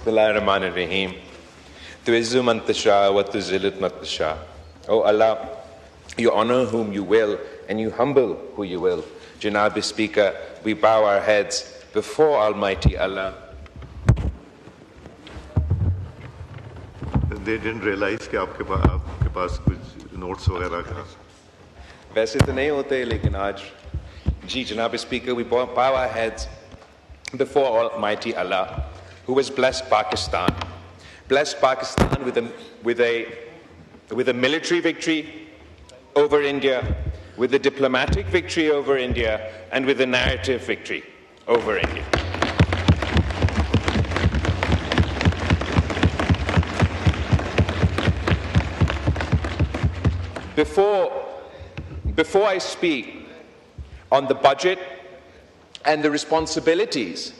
Bismillahirrahmanirrahim. Tu'izzu man tasha wa tuzillu man tasha. Oh Allah, you honor whom you will and you humble who you will. Janab Speaker, we bow our heads before Almighty Allah. They didn't realize कि आपके पास कुछ notes वगैरह का. वैसे तो नहीं होते लेकिन आज जी Janab Speaker, we bow our heads before Almighty Allah, who has blessed Pakistan with a military victory over India, with a diplomatic victory over India, and with a narrative victory over India. Before I speak on the budget and the responsibilities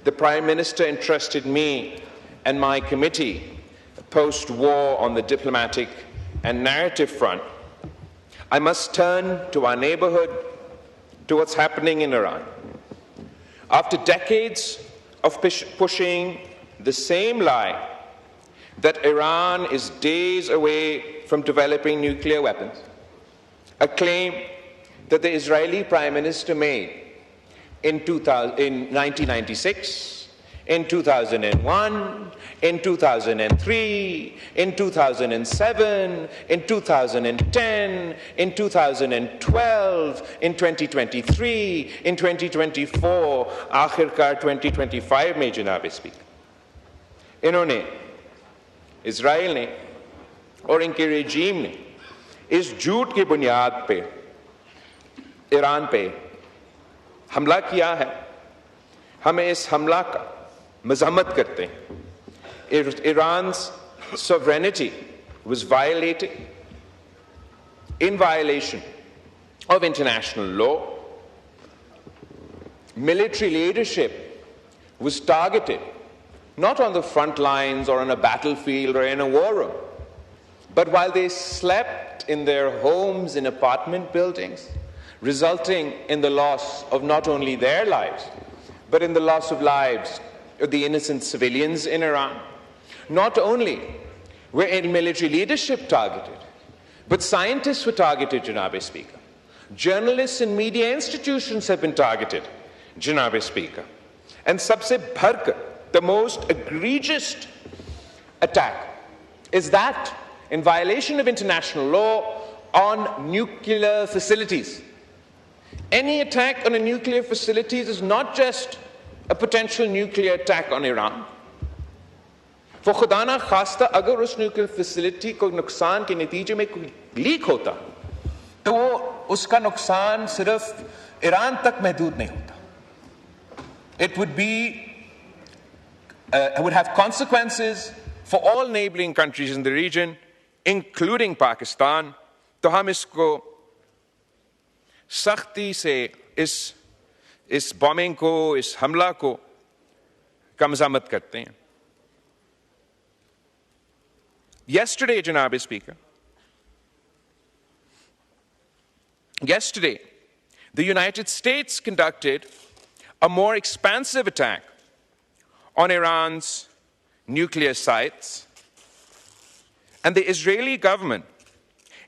the Prime Minister entrusted me and my committee post-war on the diplomatic and narrative front, I must turn to our neighborhood, to what's happening in Iran. After decades of pushing the same lie that Iran is days away from developing nuclear weapons, a claim that the Israeli Prime Minister made in 1996, in 2001, in 2003, in 2007, in 2010, in 2012, in 2023, in 2024, आखिरकार 2025 में जनाब speaker इन्होंने Israel ने और इनके regime ने इस झूठ की बुनियाद पे ईरान पे हमला किया है. हमें इस हमला का मजम्मत करते हैं. Iran's sovereignty was violated in violation of international law. Military leadership was targeted not on the front lines or on a battlefield or in a war room, but while they slept in their homes in apartment buildings, resulting in the loss of not only their lives, but in the loss of lives of the innocent civilians in Iran. Not only were military leadership targeted, but scientists were targeted, Janab Speaker. Journalists and media institutions have been targeted, Janab Speaker. And sabse bharkar, the most egregious attack is that in violation of international law on nuclear facilities. Any attack on a nuclear facility is not just a potential nuclear attack on Iran. For खुदा ना खास्ता अगर उस nuclear facility को नुकसान के नतीजे में कोई लीक होता तो उसका नुकसान सिर्फ ईरान तक महदूद नहीं होता. It would have consequences for all neighboring countries in the region, including Pakistan. तो हम इसको सख्ती से इस बॉम्बिंग को, इस हमला को का मज़म्मत करते हैं. Yesterday, Janab Speaker, the United States conducted a more expansive attack on Iran's nuclear sites, and the Israeli government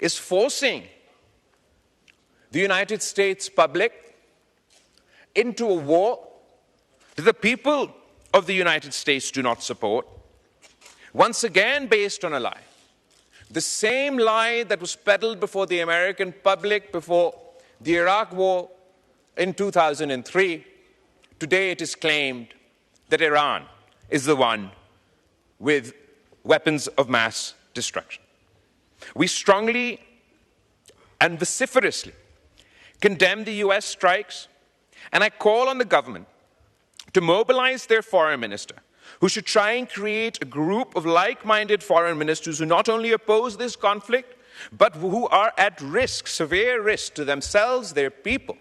is forcing the United States public into a war that the people of the United States do not support, once again based on a lie. The same lie that was peddled before the American public before the Iraq war in 2003. Today it is claimed that Iran is the one with weapons of mass destruction. We strongly and vociferously condemn the US strikes, and I call on the government to mobilize their foreign minister, who should try and create a group of like-minded foreign ministers who not only oppose this conflict, but who are at risk, severe risk to themselves, their people,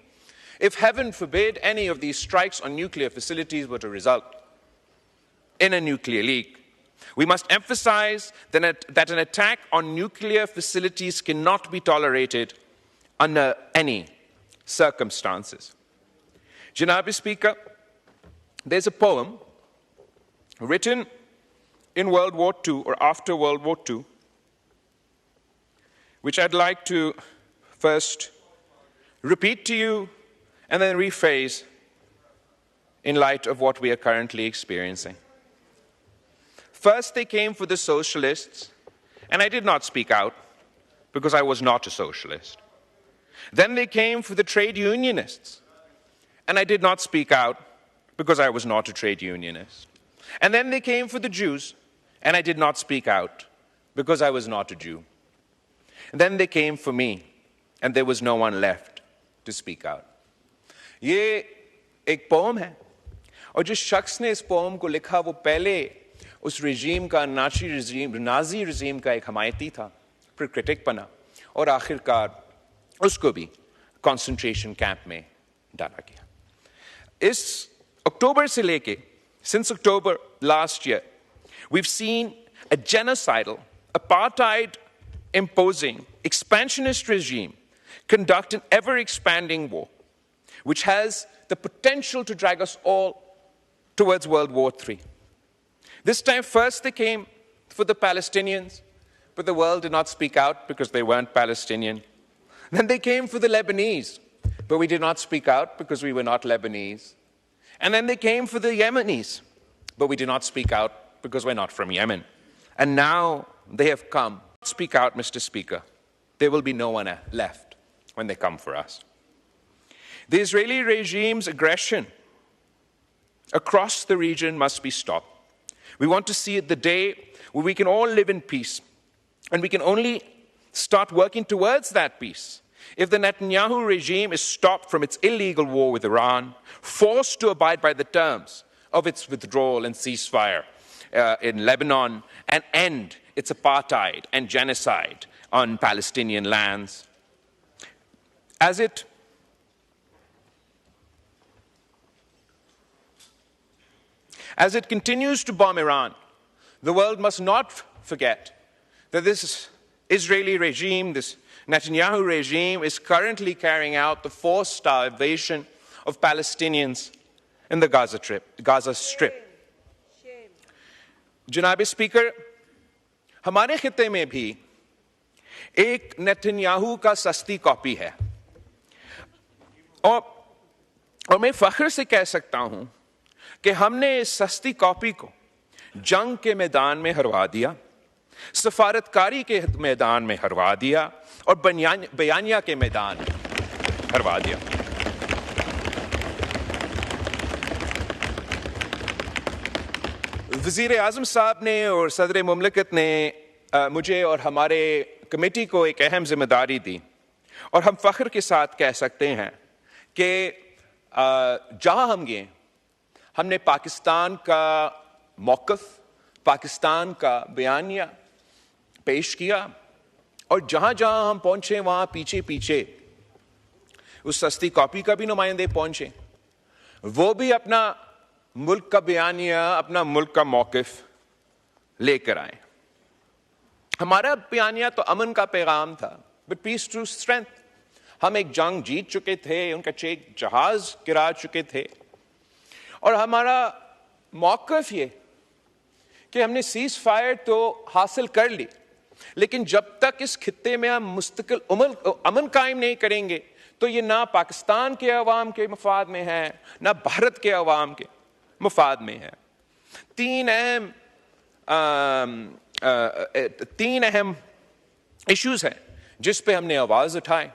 if heaven forbid any of these strikes on nuclear facilities were to result in a nuclear leak. We must emphasize that an attack on nuclear facilities cannot be tolerated under any circumstances. Janab Speaker, there's a poem written in World War II or after World War II, which I'd like to first repeat to you and then rephrase in light of what we are currently experiencing. First, they came for the socialists, and I did not speak out because I was not a socialist. Then they came for the trade unionists, and I did not speak out because I was not a trade unionist. And then they came for the Jews, and I did not speak out because I was not a Jew. And then they came for me, and there was no one left to speak out. ये एक pome है, और जिस शख्स ने इस pome को लिखा वो पहले उस रिजीम का नाजी रिजीम का एक हमायती था, फिर क्रिटिक बना और आखिरकार उसको भी कंसंट्रेशन कैंप में डाला गया. इस अक्टूबर से लेके, since October last year, we've seen a genocidal, apartheid imposing, expansionist regime conduct an ever-expanding war, which has the potential to drag us all towards World War III. This time, first they came for the Palestinians, but the world did not speak out because they weren't Palestinian. Then they came for the Lebanese, but we did not speak out because we were not Lebanese. And then they came for the Yemenis, but we did not speak out because we're not from Yemen. And now they have come. Speak out, Mr. Speaker. There will be no one left when they come for us. The Israeli regime's aggression across the region must be stopped. We want to see the day where we can all live in peace, and we can only start working towards that peace if the Netanyahu regime is stopped from its illegal war with Iran, forced to abide by the terms of its withdrawal and ceasefire in Lebanon, and end its apartheid and genocide on Palestinian lands. As it continues to bomb Iran, the world must not forget that this Israeli regime, this Netanyahu regime, is currently carrying out the forced starvation of Palestinians in the Gaza Strip. जनाब speaker, हमारे खित्ते में भी एक Netanyahu का सस्ती copy है, और मैं फख्र से कह सकता हूं कि हमने इस सस्ती कॉपी को जंग के मैदान में हरवा दिया, सफारतकारी के मैदान में हरवा दिया और बयानिया के मैदान में हरवा दिया. वज़ीर आज़म साहब ने और सदर मुमलिकत ने मुझे और हमारे कमेटी को एक अहम जिम्मेदारी दी, और हम फ़ख्र के साथ कह सकते हैं कि जहां हम गए हमने पाकिस्तान का मौक़िफ़, पाकिस्तान का बयानिया पेश किया, और जहां जहां हम पहुंचे वहां पीछे पीछे उस सस्ती कॉपी का भी नुमाइंदे पहुंचे, वो भी अपना मुल्क का बयानिया, अपना मुल्क का मौक़िफ़ लेकर आए. हमारा बयानिया तो अमन का पैगाम था, बट पीस थ्रू स्ट्रेंथ. हम एक जंग जीत चुके थे, उनका एक जहाज गिरा चुके थे, और हमारा मौक़िफ़ ये कि हमने सीज़ फायर तो हासिल कर ली, लेकिन जब तक इस खित्ते में हम मुस्तकिल अमन कायम नहीं करेंगे तो ये ना पाकिस्तान के अवाम के मफाद में है, ना भारत के अवाम के मफाद में है. तीन अहम इश्यूज हैं जिस पे हमने आवाज उठाए.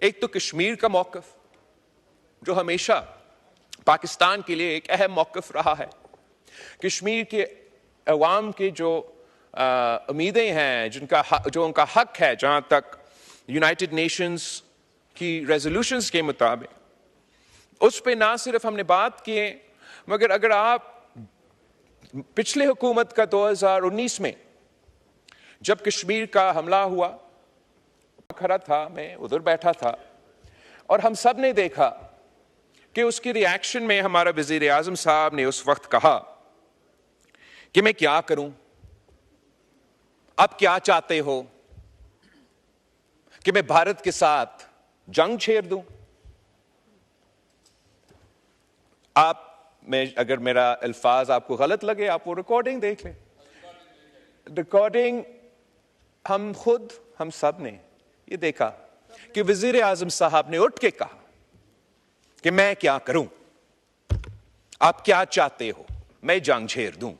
एक तो कश्मीर का मौक़िफ़, जो हमेशा पाकिस्तान के लिए एक अहम मौक़िफ़ रहा है. कश्मीर के अवाम के जो उम्मीदें हैं, जो उनका हक है, जहाँ तक यूनाइटेड नेशंस की रेजोल्यूशंस के मुताबिक, उस पे ना सिर्फ हमने बात किए, मगर अगर आप पिछले हुकूमत का 2019 में जब कश्मीर का हमला हुआ, खड़ा था, मैं उधर बैठा था, और हम सब ने देखा कि उसकी रिएक्शन में हमारा वज़ीर आज़म साहब ने उस वक्त कहा कि मैं क्या करूं, आप क्या चाहते हो कि मैं भारत के साथ जंग छेड़ दूं? अगर मेरा अल्फाज आपको गलत लगे, आप वो रिकॉर्डिंग देख लें. रिकॉर्डिंग हम सब ने ये देखा कि वजीर आजम साहब ने उठ के कहा कि मैं क्या करूं, आप क्या चाहते हो, मैं जंग छेड़ दूं।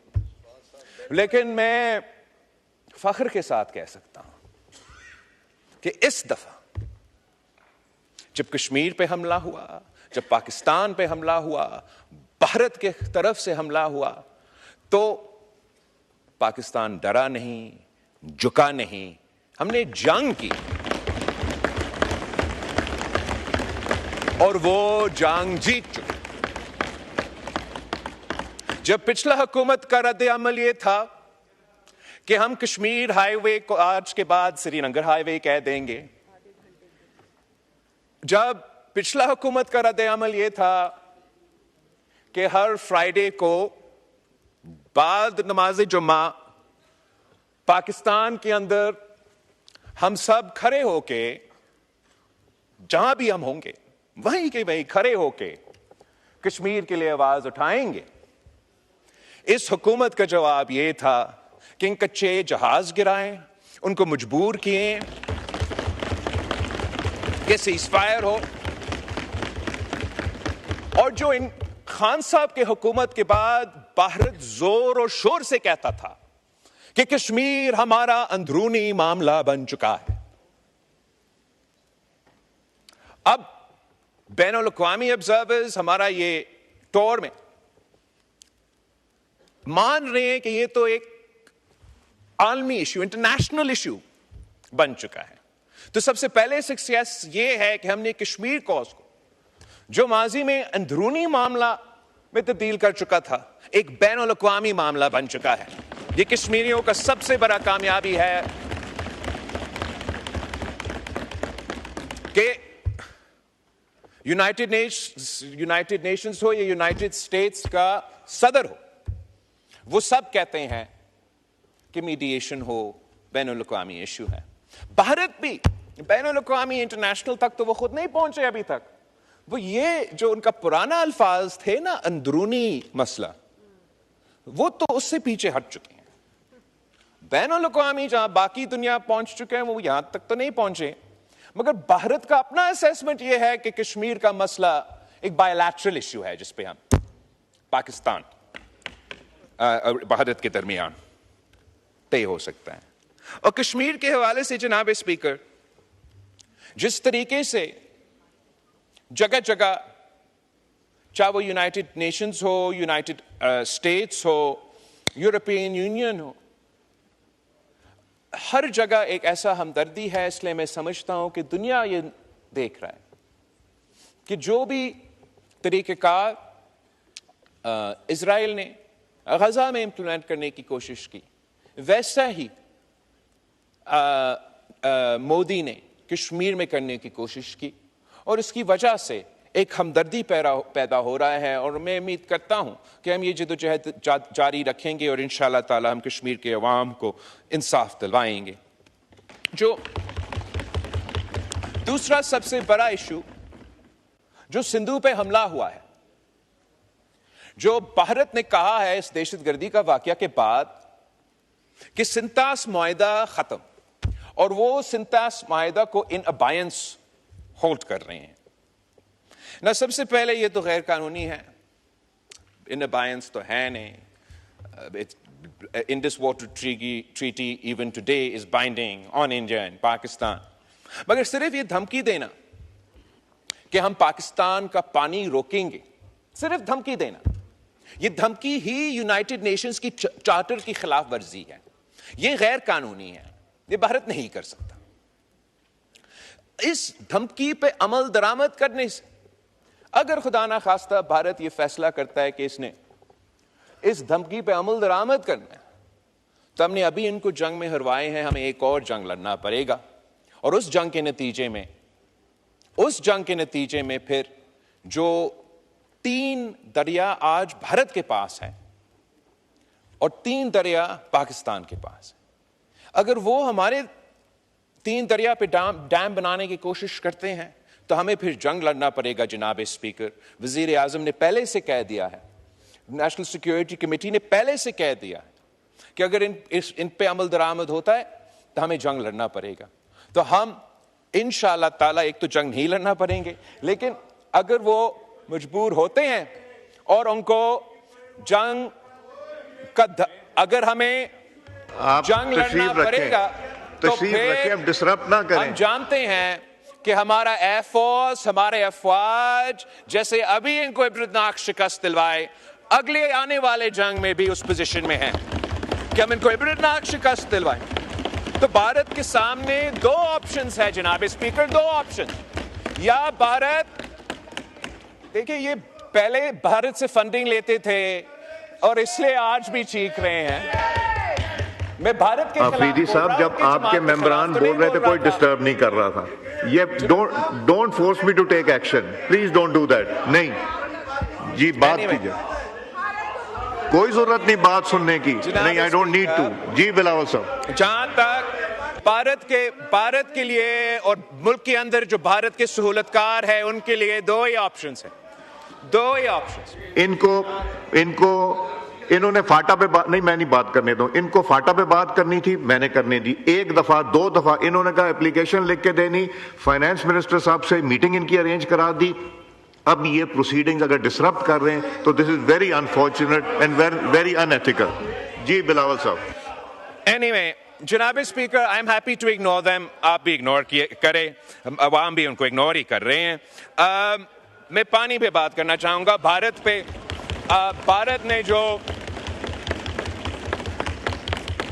लेकिन मैं फख्र के साथ कह सकता हूं कि इस दफा जब कश्मीर पे हमला हुआ, जब पाकिस्तान पे हमला हुआ, भारत के तरफ से हमला हुआ, तो पाकिस्तान डरा नहीं, झुका नहीं, हमने जंग की और वो जंग जीत चुके। जब पिछला हुकूमत का रद्द अमल ये था कि हम कश्मीर हाईवे को आज के बाद श्रीनगर हाईवे कह देंगे, जब पिछला हुकूमत का रद्द अमल ये था कि हर फ्राइडे को बाद नमाज जुम्मा पाकिस्तान के अंदर हम सब खड़े होके, जहां भी हम होंगे वहीं के वहीं खड़े होके कश्मीर के लिए आवाज उठाएंगे, इस हुकूमत का जवाब यह था कि इन कच्चे जहाज गिराएं, उनको मजबूर किए कि सीज़फायर हो। और जो इन खान साहब के हुकूमत के बाद भारत जोर और शोर से कहता था कि कश्मीर हमारा अंदरूनी मामला बन चुका है, अब बैनुल अक़वामी ऑब्जर्वर्स हमारा ये टोर में मान रहे हैं कि ये तो एक आलमी इश्यू, इंटरनेशनल इश्यू बन चुका है। तो सबसे पहले सक्सेस ये है कि हमने कश्मीर कॉज को, जो माजी में अंदरूनी मामला में तब्दील कर चुका था, एक बैनुल अक़वामी मामला बन चुका है। ये कश्मीरियों का सबसे बड़ा कामयाबी है कि यूनाइटेड नेशंस हो या यूनाइटेड स्टेट्स का सदर हो, वो सब कहते हैं कि मीडिएशन हो, बैनुल अक़वामी इश्यू है। भारत भी बैनुल अक़वामी इंटरनेशनल तक तो वो खुद नहीं पहुंचे अभी तक। वो ये जो उनका पुराना अल्फाज थे ना, अंदरूनी मसला, वो तो उससे पीछे हट चुके हैं। बैनुल अक़वामी जहां बाकी दुनिया पहुंच चुके हैं, वो यहां तक तो नहीं पहुंचे। मगर भारत का अपना असेसमेंट यह है कि कश्मीर का मसला एक बायलैटरल इश्यू है, जिसपे हम पाकिस्तान और भारत के दरमियान तय हो सकता है। और कश्मीर के हवाले से जनाब स्पीकर, जिस तरीके से जगह जगह, चाहे वो यूनाइटेड नेशंस हो, यूनाइटेड स्टेट्स हो, यूरोपियन यूनियन हो, हर जगह एक ऐसा हमदर्दी है। इसलिए मैं समझता हूं कि दुनिया ये देख रहा है कि जो भी तरीक़ेकार इजराइल ने गजा में इंप्लीमेंट करने की कोशिश की, वैसा ही मोदी ने कश्मीर में करने की कोशिश की, और इसकी वजह से एक हमदर्दी पैदा हो रहा है। और मैं उम्मीद करता हूं कि हम ये जद्दोजहद जारी रखेंगे और इंशाअल्लाह ताला हम कश्मीर के अवाम को इंसाफ दिलवाएंगे। जो दूसरा सबसे बड़ा इशू जो सिंधु पे हमला हुआ है, जो भारत ने कहा है इस दहशतगर्दी का वाकया के बाद कि सिंतास मुआहिदा खत्म, और वो सिंतास मुआहिदा को इन अबायंस होल्ड कर रहे हैं ना। सबसे पहले ये तो गैर कानूनी है, इन अबायंस तो है नहीं। Indus water treaty even today is binding on India and Pakistan. मगर सिर्फ ये धमकी देना कि हम पाकिस्तान का पानी रोकेंगे, सिर्फ धमकी देना, ये धमकी ही यूनाइटेड नेशंस की चार्टर की खिलाफ वर्जी है। ये गैर कानूनी है, ये भारत नहीं कर सकता। इस धमकी पे अमल दरामद करने से अगर खुदा ना खास्ता भारत ये फैसला करता है कि इसने इस धमकी पे अमल दरामद करना है, तो हमने अभी इनको जंग में हरवाए हैं, हमें एक और जंग लड़ना पड़ेगा। और उस जंग के नतीजे में फिर जो 3 दरिया आज भारत के पास है और 3 दरिया पाकिस्तान के पास है, अगर वो हमारे 3 दरिया पे डैम बनाने की कोशिश करते हैं तो हमें फिर जंग लड़ना पड़ेगा। जनाब स्पीकर, वजीर आजम ने पहले से कह दिया है, नेशनल सिक्योरिटी कमेटी ने पहले से कह दिया है कि अगर इन पे अमल दरामद होता है तो हमें जंग लड़ना पड़ेगा। तो हम इंशाअल्लाह ताला एक तो जंग नहीं लड़ना पड़ेंगे, लेकिन अगर वो मजबूर होते हैं और उनको जंग का अगर हमें जंग लड़ना पड़ेगा तो फिर डिसरप्ट ना करें। हम जानते हैं कि हमारा एयरफोर्स, हमारे अफवाज जैसे अभी इनको इब्रतनाक शिकस्त दिलवाए, अगले आने वाले जंग में भी उस पोजीशन में हैं कि हम इनको इब्रतनाक शिकस्त दिलवाएं। तो भारत के सामने दो ऑप्शंस है जनाब स्पीकर, दो ऑप्शन। या भारत, देखिए ये पहले भारत से फंडिंग लेते थे और इसलिए आज भी चीख रहे हैं। मैं भारत के अफरीदी साहब, जब आपके मेंबरान बोल रहे थे कोई डिस्टर्ब नहीं कर रहा था। ये don't force me to take action, please don't do that. नहीं जी, बात कीजिए, कोई जरूरत नहीं बात सुनने की। नहीं, आई डोंट नीड टू। जी बिलावल साहब, जहां तक भारत के लिए और मुल्क के अंदर जो भारत के सहूलतकार है उनके लिए दो ही ऑप्शंस हैं, दो ही ऑप्शंस। इन्होंने फाटा पे बात नहीं, मैं नहीं बात करने दूं। इनको फाटा पे बात करनी थी, मैंने करने दी। एक दफा दो दफा इन्होंने कहा एप्लीकेशन लिख के देनी, फाइनेंस मिनिस्टर साहब से मीटिंग इनकी अरेंज करा दी। अब ये प्रोसीडिंग्स अगर डिसरप्ट कर रहे हैं तो this is very unfortunate and very unethical. जी बिलावल साहब। एनीवे जनाब speaker, I am happy to ignore them. आप भी इग्नोर करें, अवाम भी उनको इग्नोर ही कर रहे हैं। मैं पानी पे बात करना चाहूंगा, भारत पे। भारत ने जो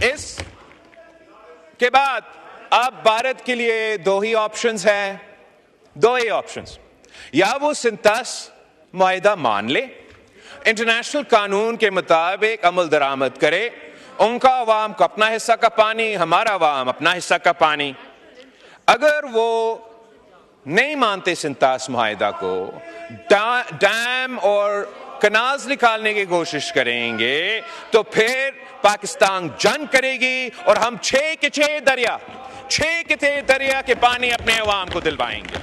इस के बाद अब भारत के लिए दो ही ऑप्शंस हैं, दो ही ऑप्शंस। या वो सिंथेस मुआहिदा मान ले, इंटरनेशनल कानून के मुताबिक अमल दरामद करे, उनका अवाम को अपना हिस्सा का पानी, हमारा अवाम अपना हिस्सा का पानी। अगर वो नहीं मानते सिंथेस मुआहिदा को, डैम और कनाल्स निकालने की कोशिश करेंगे, तो फिर पाकिस्तान जंग करेगी और हम 6 के 6 दरिया के पानी अपने अवाम को दिलवाएंगे।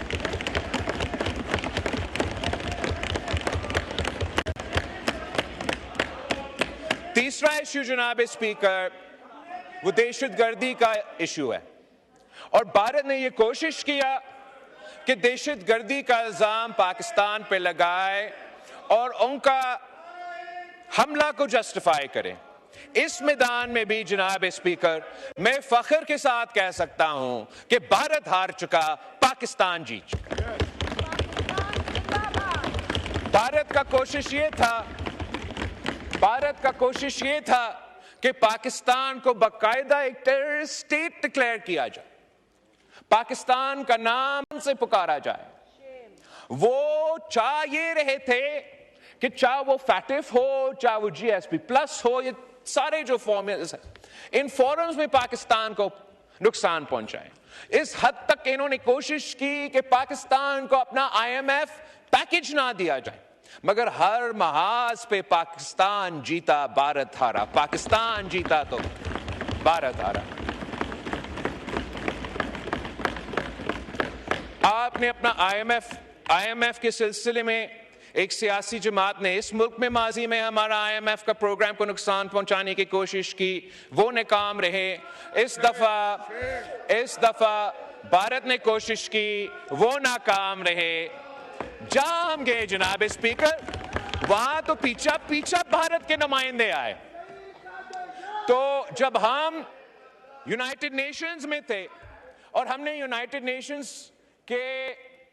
तीसरा इश्यू जनाब स्पीकर, वो दहशतगर्दी का इश्यू है। और भारत ने यह कोशिश किया कि दहशतगर्दी का इल्जाम पाकिस्तान पे लगाए और उनका हमला को जस्टिफाई करें। इस मैदान में भी जनाब स्पीकर, मैं फख्र के साथ कह सकता हूं कि भारत हार चुका, पाकिस्तान जीत चुका। भारत का कोशिश ये था कि पाकिस्तान को बाकायदा एक टेररिस्ट स्टेट डिक्लेयर किया जाए, पाकिस्तान का नाम से पुकारा जाए। वो चाह ये रहे थे कि चाहे वो फैटिफ हो, चाहे वो GSP प्लस हो, ये सारे जो फॉर्मूले इन फोरम्स में पाकिस्तान को नुकसान पहुंचाए। इस हद तक इन्होंने कोशिश की कि पाकिस्तान को अपना IMF पैकेज ना दिया जाए, मगर हर महाज पे पाकिस्तान जीता, भारत हारा। पाकिस्तान जीता तो भारत हारा। आपने अपना IMF के सिलसिले में एक सियासी जमात ने इस मुल्क में माजी में हमारा IMF का प्रोग्राम को नुकसान पहुंचाने की कोशिश की, वो नाकाम रहे। इस दफा भारत ने कोशिश की, वो नाकाम रहे। जहां हम गए जनाब स्पीकर, वहां तो पीछा भारत के नुमाइंदे आए। तो जब हम यूनाइटेड नेशंस में थे और हमने यूनाइटेड नेशंस के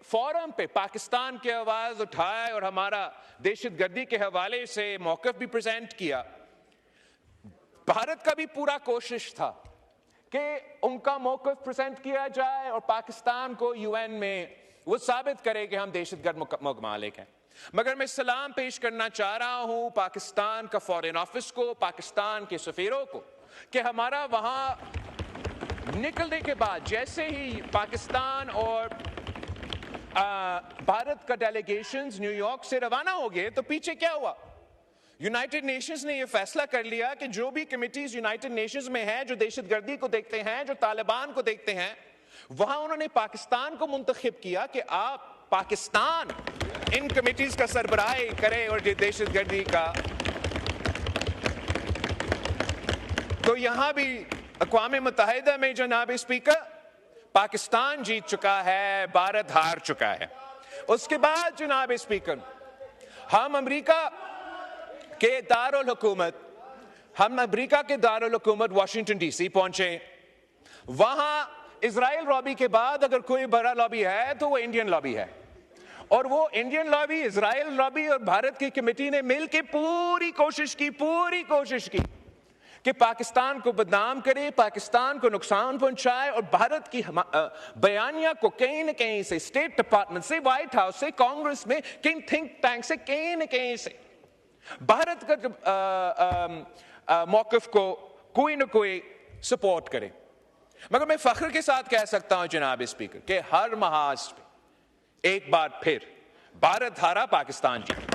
फोरम पे पाकिस्तान की आवाज उठाए और हमारा दहशतगर्दी के हवाले से मौक़िफ़ भी प्रेजेंट किया, भारत का भी पूरा कोशिश था कि उनका मौक़िफ़ प्रेजेंट किया जाए और पाकिस्तान को UN में वो साबित करे कि हम दहशतगर्द ममालिक हैं। मगर मैं सलाम पेश करना चाह रहा हूं पाकिस्तान का फॉरेन ऑफिस को, पाकिस्तान के सफीरों को, कि हमारा वहां निकलने के बाद जैसे ही पाकिस्तान और भारत का डेलीगेशंस न्यूयॉर्क से रवाना हो गए, तो पीछे क्या हुआ? यूनाइटेड नेशंस ने यह फैसला कर लिया कि जो भी कमिटीज यूनाइटेड नेशंस में हैं, जो दहशतगर्दी को देखते हैं, जो तालिबान को देखते हैं, वहां उन्होंने पाकिस्तान को मुंतखब किया कि आप पाकिस्तान इन कमिटीज का सरबराही करे और दहशतगर्दी का तो यहां भी अक़वाम मुत्तहिदा में जनाब स्पीकर पाकिस्तान जीत चुका है, भारत हार चुका है। उसके बाद जनाब स्पीकर हम अमेरिका के दारुल हुकूमत वाशिंगटन डीसी पहुंचे। वहां इजराइल लॉबी के बाद अगर कोई बड़ा लॉबी है तो वो इंडियन लॉबी है, और वो इंडियन लॉबी, इजराइल लॉबी और भारत की कमेटी ने मिलकर पूरी कोशिश की कि पाकिस्तान को बदनाम करे, पाकिस्तान को नुकसान पहुंचाए, और भारत की बयानिया को कहीं न कहीं से, स्टेट डिपार्टमेंट से, व्हाइट हाउस से, कांग्रेस में, किंग थिंक टैंक से, कहीं न कहीं से भारत का मौक़िफ़ को कोई न कोई सपोर्ट करे। मगर मैं फख्र के साथ कह सकता हूं जनाब स्पीकर कि हर महाज पे एक बार फिर भारत हारा, पाकिस्तान जीता।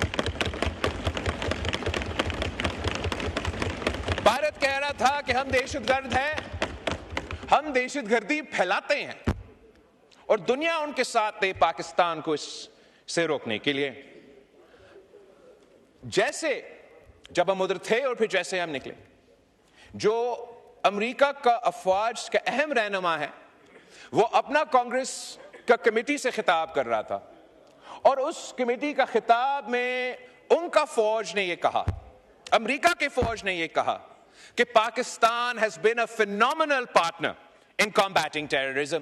भारत कह रहा था कि हम दहशतगर्द हैं, हम दहशतगर्दी फैलाते हैं, और दुनिया उनके साथ है पाकिस्तान को इससे रोकने के लिए। जैसे जब हम उधर थे और फिर जैसे हम निकले, जो अमेरिका का अफवाज का अहम रहनुमा है वो अपना कांग्रेस का कमेटी से खिताब कर रहा था, और उस कमेटी का खिताब में उनका फौज ने ये कहा, अमेरिका के फौज ने ये कहा कि Pakistan has been a phenomenal partner in combating terrorism.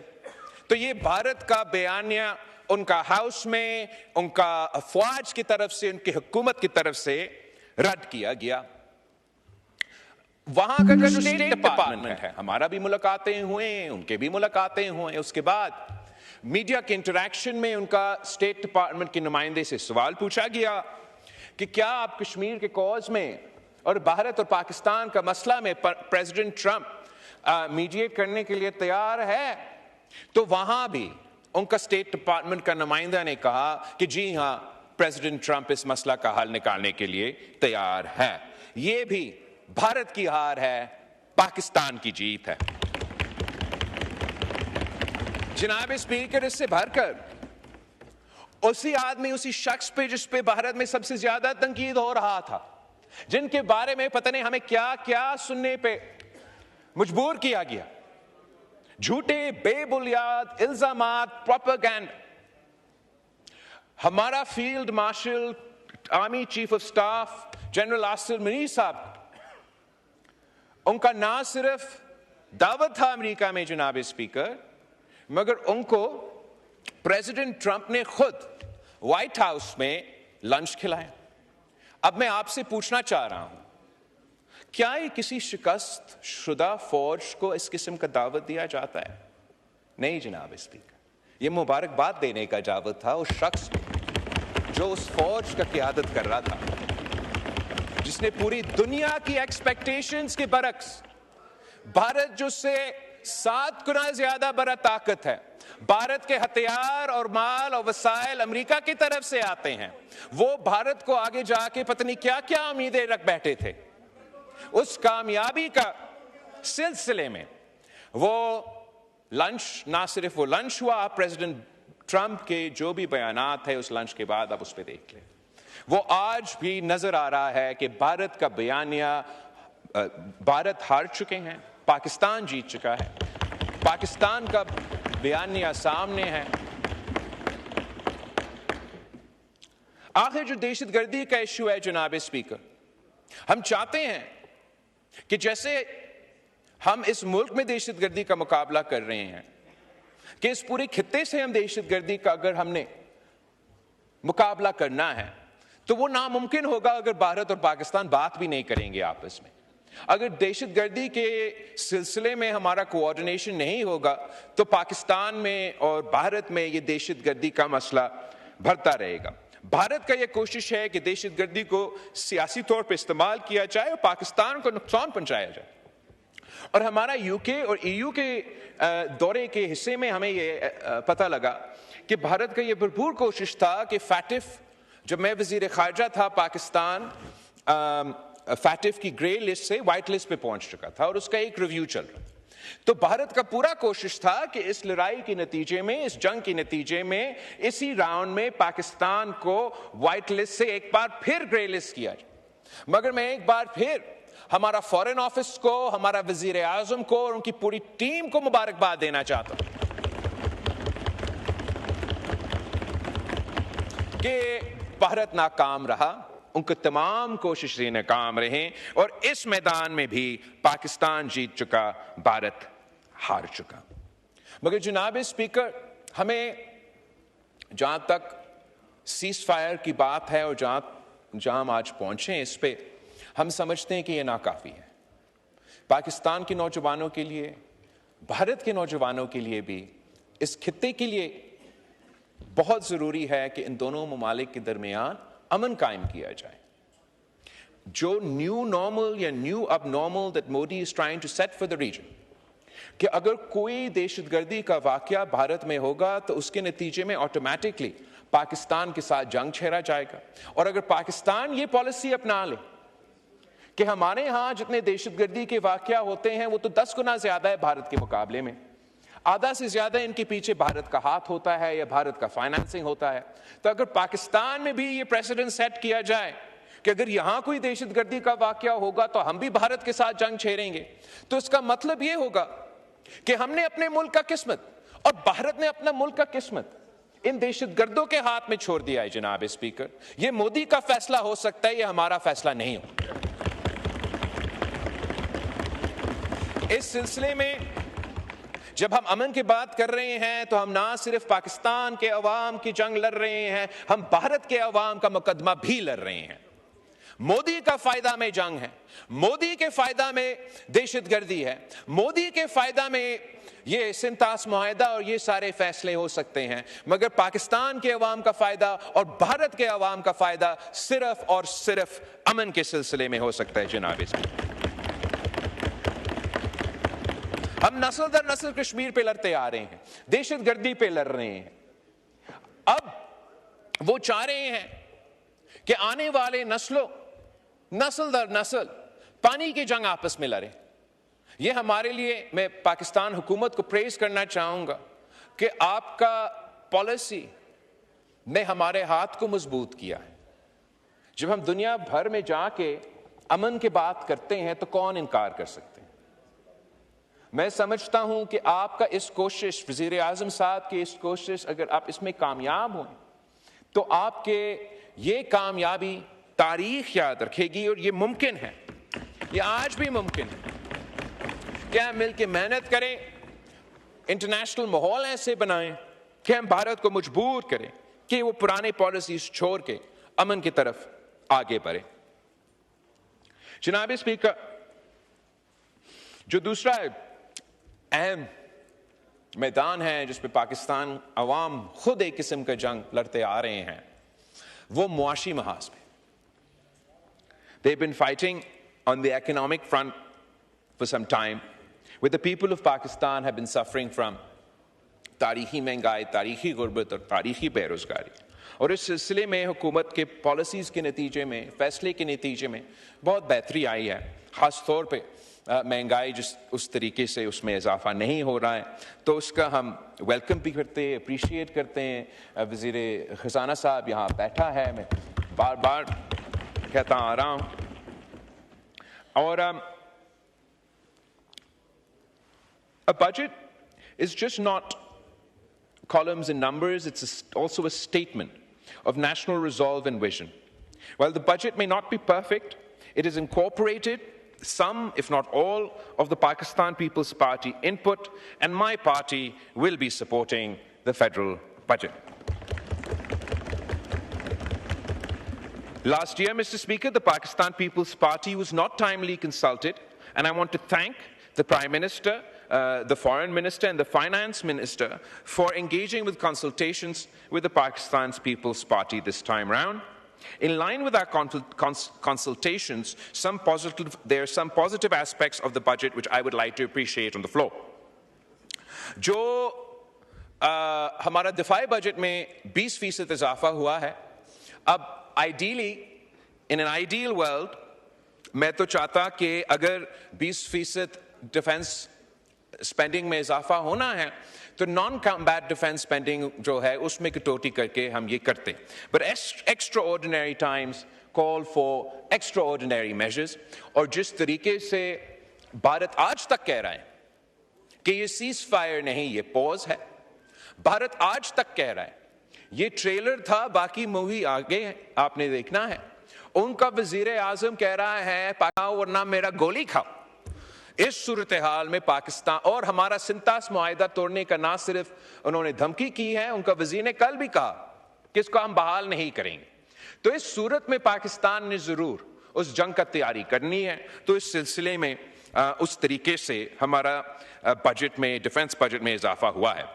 तो ये भारत का बयानिया उनका हाउस में, उनका अफवाज की तरफ से, उनकी हुकूमत की तरफ से रद्द किया गया। वहां का जो स्टेट डिपार्टमेंट है, हमारा भी मुलाकातें हुए, उनके भी मुलाकातें हुए। उसके बाद मीडिया के इंटरैक्शन में उनका स्टेट डिपार्टमेंट के नुमाइंदे से सवाल पूछा गया कि क्या आप कश्मीर के कॉज में और भारत और पाकिस्तान का मसला में प्रेसिडेंट ट्रंप मीडिएट करने के लिए तैयार है? तो वहां भी उनका स्टेट डिपार्टमेंट का नुमाइंदा ने कहा कि जी हां, प्रेसिडेंट ट्रंप इस मसला का हल निकालने के लिए तैयार है। ये भी भारत की हार है, पाकिस्तान की जीत है। जनाब स्पीकर, इससे भरकर उसी आदमी, उसी शख्स पे जिस पे भारत में सबसे ज्यादा तंकीद हो रहा था, जिनके बारे में पता नहीं हमें क्या क्या सुनने पे मजबूर किया गया, झूठे बेबुनियाद इल्जामात, प्रोपेगेंडा, हमारा field marshal, army chief of staff general Asim Munir साहब, उनका ना सिर्फ दावत था अमेरिका में जनाब स्पीकर, मगर उनको प्रेसिडेंट ट्रंप ने खुद व्हाइट हाउस में लंच खिलाया। अब मैं आपसे पूछना चाह रहा हूं, क्या ये किसी शिकस्त शुदा फौज को इस किस्म का दावत दिया जाता है? नहीं जनाब स्पीकर, ये मुबारकबाद देने का दावत था उस शख्स को जो उस फौज का क़ियादत कर रहा था, जिसने पूरी दुनिया की एक्सपेक्टेशंस के बरक्स, भारत जो से 7 गुना ज्यादा बड़ा ताकत है, भारत के हथियार और माल और वसाइल अमेरिका की तरफ से आते हैं, वो भारत को आगे जाके पता नहीं क्या क्या उम्मीदें रख बैठे थे। उस कामयाबी का सिलसिले में वो लंच, ना सिर्फ वो लंच हुआ, प्रेसिडेंट ट्रंप के जो भी बयानात है उस लंच के बाद आप उस पर देख लें, वो आज भी नजर आ रहा है कि भारत का बयानिया, भारत हार चुके हैं, पाकिस्तान जीत चुका है, पाकिस्तान का बयानिया सामने है। आखिर जो दहशतगर्दी का इशू है जनाब स्पीकर, हम चाहते हैं कि जैसे हम इस मुल्क में दहशतगर्दी का मुकाबला कर रहे हैं, कि इस पूरे खित्ते से हम दहशतगर्दी का अगर हमने मुकाबला करना है तो वो नामुमकिन होगा अगर भारत और पाकिस्तान बात भी नहीं करेंगे आपस में। अगर दहशतगर्दी के सिलसिले में हमारा कोऑर्डिनेशन नहीं होगा तो पाकिस्तान में और भारत में ये दहशतगर्दी का मसला बढ़ता रहेगा। भारत का ये कोशिश है कि दहशतगर्दी को सियासी तौर पर इस्तेमाल किया जाए और पाकिस्तान को नुकसान पहुंचाया जाए। और हमारा यूके और ईयू के दौरे के हिस्से में हमें ये पता लगा कि भारत का ये भरपूर कोशिश था कि फैटिफ, जब मैं वजीर खारजा था पाकिस्तान, फैटिफ की ग्रे लिस्ट से व्हाइट लिस्ट पे पहुंच चुका था और उसका एक रिव्यू चल रहा था। तो भारत का पूरा कोशिश था कि इस लड़ाई के नतीजे में, इस जंग के नतीजे में, इसी राउंड में पाकिस्तान को व्हाइट लिस्ट से एक बार फिर ग्रे लिस्ट किया जाए। मगर मैं एक बार फिर हमारा फॉरेन ऑफिस को, हमारा वजीर आजम को और उनकी पूरी टीम को मुबारकबाद देना चाहता हूं कि भारत नाकाम रहा, उनकी तमाम कोशिशें नाकाम रहीं और इस मैदान में भी पाकिस्तान जीत चुका, भारत हार चुका। मगर जनाब स्पीकर, हमें जहां तक सीज फायर की बात है और जहां हम आज पहुंचे इस पे, हम समझते हैं कि यह नाकाफी है। पाकिस्तान के नौजवानों के लिए, भारत के नौजवानों के लिए भी, इस खित्ते के लिए बहुत जरूरी है कि इन दोनों ममालिक के दरमियान अमन कायम किया जाए। जो न्यू नॉर्मल या new abnormal that Modi is trying to set for the reason, कि अगर कोई दहशतगर्दी का वाकया भारत में होगा तो उसके नतीजे में ऑटोमेटिकली पाकिस्तान के साथ जंग छेड़ा जाएगा। और अगर पाकिस्तान ये पॉलिसी अपना ले कि हमारे यहां जितने दहशतगर्दी के वाकया होते हैं वो तो 10 गुना ज्यादा है भारत के मुकाबले में, आधा से ज्यादा इनके पीछे भारत का हाथ होता है या भारत का फाइनेंसिंग होता है, तो अगर पाकिस्तान में भी ये प्रेसिडेंट सेट किया जाए कि अगर यहां कोई दहशतगर्दी का वाकया होगा तो हम भी भारत के साथ जंग छेड़ेंगे, तो इसका मतलब ये होगा कि हमने अपने मुल्क का किस्मत और भारत ने अपना मुल्क का किस्मत इन दहशतगर्दों के हाथ में छोड़ दिया है। जनाब स्पीकर, यह मोदी का फैसला हो सकता है, यह हमारा फैसला नहीं हो। इस सिलसिले में जब हम अमन की बात कर रहे हैं तो हम ना सिर्फ पाकिस्तान के अवाम की जंग लड़ रहे हैं, हम भारत के अवाम का मुकदमा भी लड़ रहे हैं। मोदी का फायदा में जंग है, मोदी के फायदा में दहशतगर्दी है, मोदी के फायदा में ये सिंतास मुआहदा और ये सारे फैसले हो सकते हैं, मगर पाकिस्तान के अवाम का फायदा और भारत के अवाम का फायदा सिर्फ और सिर्फ अमन के सिलसिले में हो सकता है। जनाब हम नस्ल दर नस्ल कश्मीर पे लड़ते आ रहे हैं, दहशतगर्दी पे लड़ रहे हैं। अब वो चाह रहे हैं कि आने वाले नस्लों, नस्ल दर नस्ल पानी की जंग आपस में लड़े। ये हमारे लिए, मैं पाकिस्तान हुकूमत को प्रेज करना चाहूंगा कि आपका पॉलिसी ने हमारे हाथ को मजबूत किया है। जब हम दुनिया भर में जाके अमन की बात करते हैं तो कौन इनकार कर सकते हैं। मैं समझता हूं कि आपका इस कोशिश, वजीर आजम साहब की इस कोशिश, अगर आप इसमें कामयाब हों तो आपके ये कामयाबी तारीख याद रखेगी और ये मुमकिन है, ये आज भी मुमकिन है कि हम मिलकर मेहनत करें, इंटरनेशनल माहौल ऐसे बनाएं कि हम भारत को मजबूर करें कि वो पुराने पॉलिसीज छोड़ के अमन की तरफ आगे बढ़े। जनाब स्पीकर, जो दूसरा अहम मैदान है जिस पे पाकिस्तान अवाम खुद एक किस्म का जंग लड़ते आ रहे हैं, वो मुआशी महाज में। They've been fighting on the economic front for some time, where the people of Pakistan have been suffering from तारीखी महंगाई, तारीखी गुर्बत और तारीखी बेरोजगारी। और इस सिलसिले में हुकूमत के पॉलिसीज़ के नतीजे में, फैसले के नतीजे में बहुत बेहतरी आई है। ख़ास तौर पे महंगाई जिस उस तरीके से उसमें इजाफा नहीं हो रहा है, तो उसका हम वेलकम भी करते हैं, अप्रिशिएट करते हैं। वज़ीर ख़जाना साहब यहाँ बैठा है, मैं बार बार कहता आ रहा हूँ। और a budget is just not columns and numbers, it's also a statement of national resolve and vision. While the budget may not be perfect, it has incorporated some, if not all, of the Pakistan People's Party input, and my party will be supporting the federal budget. Last year, Mr. Speaker, the Pakistan People's Party was not timely consulted, and I want to thank the Prime Minister, the Foreign Minister and the Finance Minister for engaging with consultations with the Pakistan People's Party this time round. In line with our consultations, there are some positive aspects of the budget which I would like to appreciate on the floor. जो हमारा दिफाई budget में 20% इजाफा हुआ है, अब ideally, in an ideal world, मैं तो चाहता कि अगर 20% डिफेंस स्पेंडिंग में इजाफा होना है तो नॉन कॉम्बैट डिफेंस स्पेंडिंग जो है उसमें कटौती करके हम ये करते। But extra ordinary times call for extraordinary measures. और जिस तरीके से भारत आज तक कह रहा है कि ये सीज फायर नहीं, ये पॉज है, भारत आज तक कह रहा है ये ट्रेलर था, बाकी मूवी आगे आपने देखना है। उनका वजीर आजम कह रहा है पाकिस्तान वरना मेरा गोली खाओ। इस सूरत हाल में पाकिस्तान और हमारा सिंतास मुआहिदा तोड़ने का ना सिर्फ उन्होंने धमकी की है, उनका वजीर ने कल भी कहा कि इसको हम बहाल नहीं करेंगे। तो इस सूरत में पाकिस्तान ने जरूर उस जंग का तैयारी करनी है। तो इस सिलसिले में उस तरीके से हमारा बजट में, डिफेंस बजट में इजाफा हुआ है।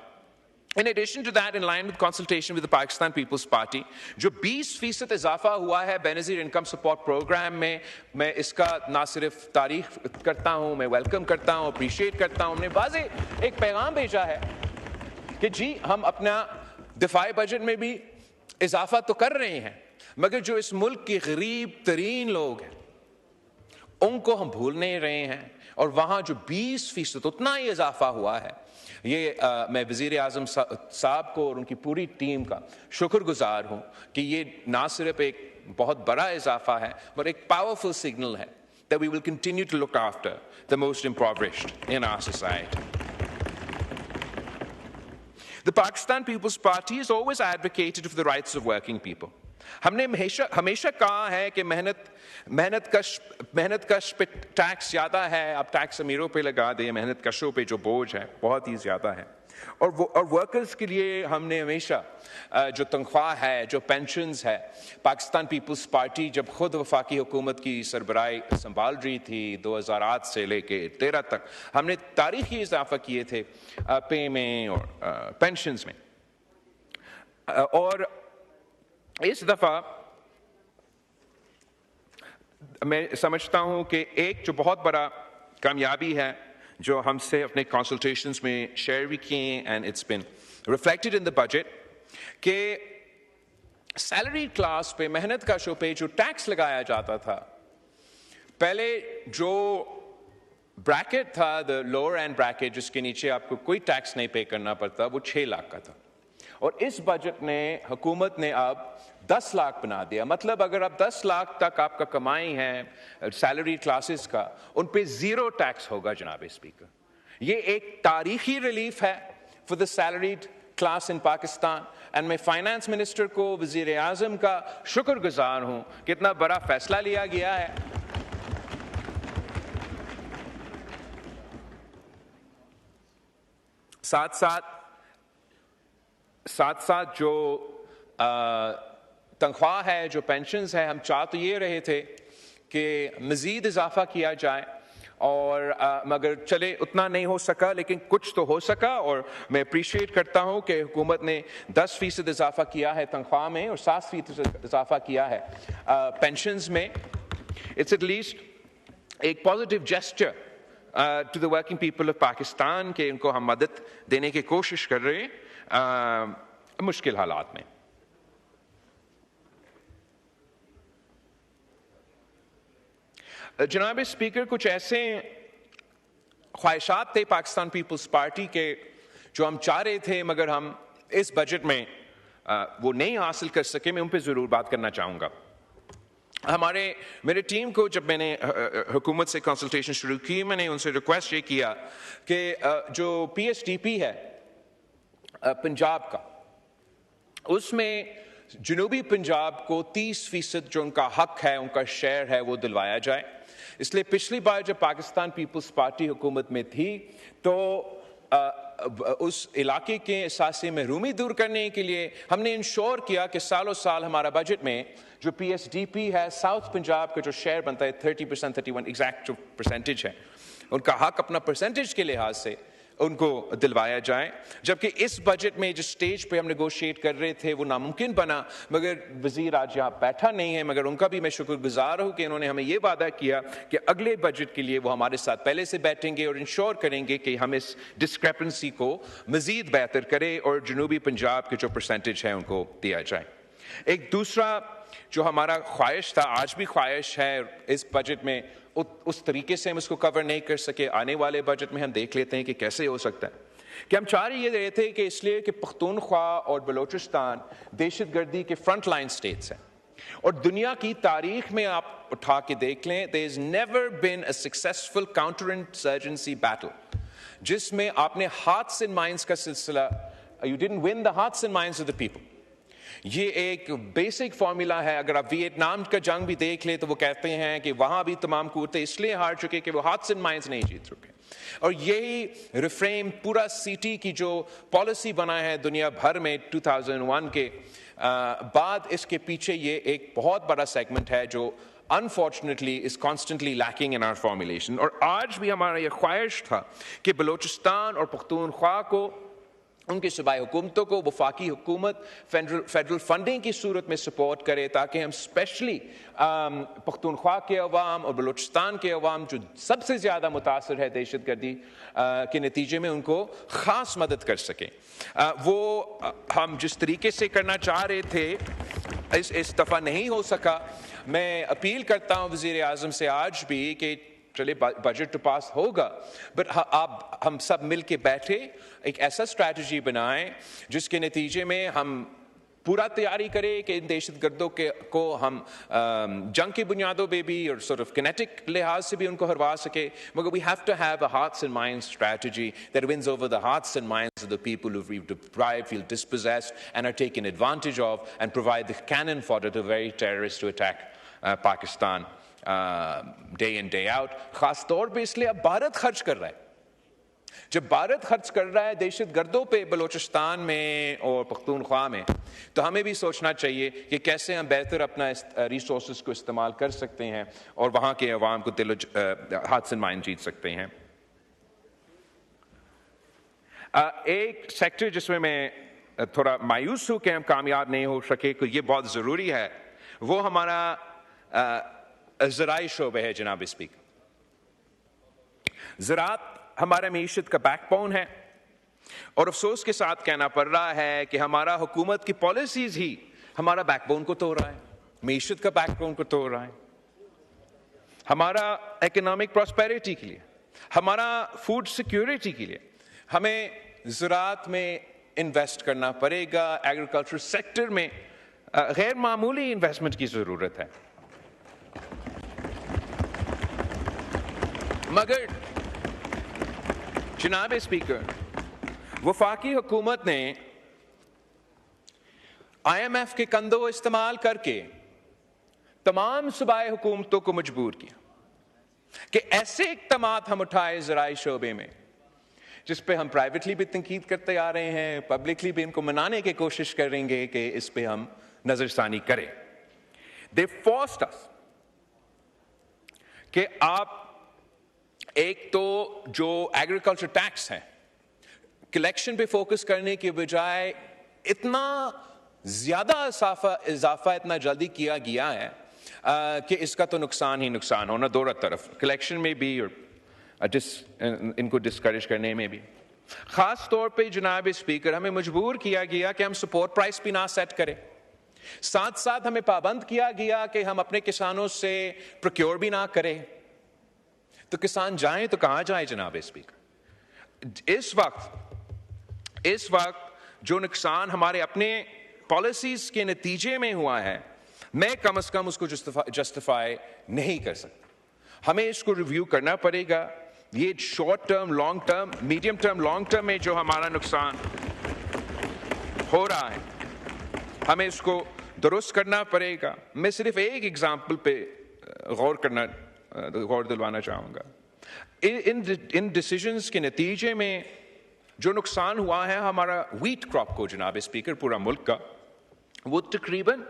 In addition to that, in line with consultation with the Pakistan People's Party, जो 20% इजाफा हुआ है बेनज़ीर इनकम सपोर्ट प्रोग्राम में, मैं इसका ना सिर्फ तारीफ करता हूँ, मैं वेलकम करता हूँ, अप्रिशिएट करता हूँ। हमने वाज़े एक पैगाम भेजा है कि जी हम अपना दिफाई बजट में भी इजाफा तो कर रहे हैं, मगर जो इस मुल्क के गरीब तरीन लोग हैं उनको हम भूल नहीं रहे हैं। और वहाँ जो 20% उतना ही इजाफा हुआ है, ये मैं वज़ीर आज़म साहब को और उनकी पूरी टीम का शुक्रगुजार हूँ कि ये ना सिर्फ एक बहुत बड़ा इजाफा है, पर एक पावरफुल सिग्नल है that we will continue to look after the most impoverished in our society. The Pakistan People's Party has always advocated for the rights of working people. हमने हमेशा कहा है कि मेहनत कश पे टैक्स ज़्यादा है, अब टैक्स अमीरों पे लगा दे, मेहनत कशों पे जो बोझ है बहुत ही ज़्यादा है। और वर्कर्स के लिए हमने हमेशा जो तनख्वाह है, जो पेंशन्स है, पाकिस्तान पीपल्स पार्टी जब खुद वफाकी हुकूमत की सरबराही संभाल रही थी 2008 से लेके 13 तक, हमने तारीखी इजाफा किए थे पे में और पेंशन्स में। और इस दफ़ा मैं समझता हूं कि एक जो बहुत बड़ा कामयाबी है जो हमसे अपने कंसल्टेशंस में शेयर भी किए, and it's been reflected in the budget, कि सैलरी क्लास पे, मेहनत कशों पे जो टैक्स लगाया जाता था, पहले जो ब्रैकेट था, द लोअर एंड ब्रैकेट जिसके नीचे आपको कोई टैक्स नहीं पे करना पड़ता, वो 6 लाख का था। और इस बजट ने, हुकूमत ने अब 10 लाख बना दिया। मतलब अगर आप 10 लाख तक आपका कमाई है सैलरी क्लासेस का, उन पे 0 टैक्स होगा जनाब स्पीकर। ये एक तारीखी रिलीफ है for the salaried class in Pakistan. And मैं फाइनेंस मिनिस्टर को, वजीर आजम का शुक्रगुजार हूं कि इतना बड़ा फैसला लिया गया है। साथ साथ जो तनख्वाह है, जो पेंशन्स है, हम चाह तो ये रहे थे कि मज़ीद इजाफा किया जाए, और मगर चले उतना नहीं हो सका, लेकिन कुछ तो हो सका। और मैं अप्रिशिएट करता हूँ कि हुकूमत ने 10% इजाफा किया है तनख्वाह में और 7% इजाफा किया है पेंशन्स में। इट्स एट लीस्ट एक positive gesture to the working people of Pakistan के इनको हम मदद देने की कोशिश कर रहे हैं मुश्किल हालात में। जनाब स्पीकर, कुछ ऐसे ख्वाहिशात थे पाकिस्तान पीपल्स पार्टी के जो हम चाह रहे थे मगर हम इस बजट में वो नहीं हासिल कर सके, मैं उन पे ज़रूर बात करना चाहूँगा। मेरे टीम को जब मैंने हुकूमत से कंसल्टेशन शुरू की, मैंने उनसे रिक्वेस्ट ये किया कि जो PSDP है पंजाब का, उसमें जनूबी पंजाब को 30% जो उनका हक है, उनका शेयर है, वो दिलवाया जाए। इसलिए पिछली बार जब पाकिस्तान पीपल्स पार्टी हुकूमत में थी तो उस इलाके के असासे महरूमी दूर करने के लिए हमने इंश्योर किया कि सालों साल हमारा बजट में जो PSDP है, साउथ पंजाब का जो शेयर बनता है 30%, 31 एग्जैक्ट जो परसेंटेज है, उनका हक अपना परसेंटेज के लिहाज से उनको दिलवाया जाए। जबकि इस बजट में जिस स्टेज पे हम नेगोशिएट कर रहे थे वो नामुमकिन बना, मगर वजीर आज यहाँ बैठा नहीं है, मगर उनका भी मैं शुक्रगुजार हूँ कि उन्होंने हमें ये वादा किया कि अगले बजट के लिए वो हमारे साथ पहले से बैठेंगे और इंश्योर करेंगे कि हम इस डिस्क्रेपेंसी को मजीद बेहतर करें और जनूबी पंजाब के जो परसेंटेज है उनको दिया जाए। एक दूसरा जो हमारा ख्वाहिश था, आज भी ख्वाहिश है, इस बजट में उस तरीके से हम इसको कवर नहीं कर सके, आने वाले बजट में हम देख लेते हैं कि कैसे हो सकता है, कि हम चाह ये रहे थे कि इसलिए कि पख्तूनख्वा और बलोचिस्तान दहशतगर्दी के फ्रंट लाइन स्टेट्स हैं, और दुनिया की तारीख में आप उठा के देख लें, there has never been a successful counterinsurgency battle जिसमें आपने hearts and minds का सिलसिला, you didn't win the hearts and minds of the people. ये एक बेसिक फॉर्मूला है. अगर आप वियतनाम का जंग भी देख ले तो वो कहते हैं कि वहां भी तमाम कुव्वतें इसलिए हार चुके कि वो हार्ट्स एंड माइंड्स नहीं जीत चुके. और यही रिफ्रेम पूरा सीटी की जो पॉलिसी बना है दुनिया भर में 2001 के बाद, इसके पीछे ये एक बहुत बड़ा सेगमेंट है जो unfortunately is constantly lacking in our formulation. और आज भी हमारा ये ख्वाहिश था कि बलोचिस्तान और पख्तूनख्वा को, उनकी सूबाई हुकूमतों को वफाकी हुकूमत फेडरल फंडिंग की सूरत में सपोर्ट करे ताकि हम स्पेशली पख्तूनख्वा के अवाम और बलूचिस्तान के अवाम जो सबसे ज़्यादा मुतासर है दहशतगर्दी के नतीजे में, उनको ख़ास मदद कर सकें. वो हम जिस तरीके से करना चाह रहे थे इस दफ़ा नहीं हो सका. मैं अपील करता हूँ वज़ीर आज़म से आज भी कि चले बजट तो पास होगा, बट आप हम सब मिल के बैठे एक ऐसा स्ट्रैटेजी बनाएं जिसके नतीजे में हम पूरा तैयारी करें कि इन दहशतगर्दों को हम जंग की बुनियादों पे भी और sort of kinetic लिहाज से भी उनको हरवा सके. मगर we have to have a hearts and minds strategy that wins over the hearts and minds of the people who feel deprived, feel dispossessed and are taken advantage of, and provide the cannon fodder to very terrorists to attack Pakistan day in day out. खास तौर पे इसलिए अब भारत खर्च कर रहा है. जब भारत खर्च कर रहा है दहशतगर्दों पे बलोचिस्तान में और पख्तूनख्वा में, तो हमें भी सोचना चाहिए कि कैसे हम बेहतर अपना रिसोर्सेज को इस्तेमाल कर सकते हैं और वहाँ के अवाम को हार्ट्स एंड माइंड जीत सकते हैं. एक सेक्टर जिसमें मैं थोड़ा मायूस हूँ कि हम कामयाब नहीं हो सके, कि ये बहुत ज़रूरी है, वो हमारा ज़राई शोबे है. जनाब स्पीकर, ज़राअत हमारा मीशत का बैकबोन है और अफसोस के साथ कहना पड़ रहा है कि हमारा हुकूमत की पॉलिसीज ही हमारा बैकबोन को तोड़ रहा है, मीशत का बैकबोन को तोड़ रहा है. हमारा इकोनॉमिक प्रॉस्पेरिटी के लिए, हमारा फूड सिक्योरिटी के लिए हमें ज़राअत में इन्वेस्ट करना पड़ेगा. एग्रीकल्चर सेक्टर में गैर मामूली इन्वेस्टमेंट की ज़रूरत है. मगर जनाब स्पीकर, वफाकी हुकूमत ने IMF के कंधों को इस्तेमाल करके तमाम सूबाई हुकूमतों को मजबूर किया कि ऐसे इक़दामात हम उठाए ज़राई शोबे में जिस पे हम प्राइवेटली भी तनकीद करते आ रहे हैं, पब्लिकली भी इनको मनाने की कोशिश करेंगे कि इस पे हम नजरसानी करें. They forced us कि आप एक तो जो एग्रीकल्चर टैक्स है कलेक्शन पे फोकस करने के बजाय इतना ज्यादा इजाफा इतना जल्दी किया गया है कि इसका तो नुकसान ही नुकसान होना दोनों तरफ, कलेक्शन में भी और इनको डिस्करेज करने में भी. खास तौर पे जनाब स्पीकर, हमें मजबूर किया गया कि हम सपोर्ट प्राइस भी ना सेट करें. साथ साथ हमें पाबंद किया गया कि हम अपने किसानों से प्रोक्योर भी ना करें. तो किसान जाएं तो कहां जाएं जनाब स्पीकर? इस वक्त जो नुकसान हमारे अपने पॉलिसीज के नतीजे में हुआ है, मैं कम से कम उसको जस्टिफाई नहीं कर सकता. हमें इसको रिव्यू करना पड़ेगा. ये short term, long term, medium term, long term में जो हमारा नुकसान हो रहा है, हमें इसको दुरुस्त करना पड़ेगा. मैं सिर्फ एक एग्जाम्पल पे गौर दिलवाना चाहूंगा. इन डिसीजंस के नतीजे में जो नुकसान हुआ है हमारा व्हीट क्रॉप को जनाब स्पीकर, पूरा मुल्क का, वो तकरीबन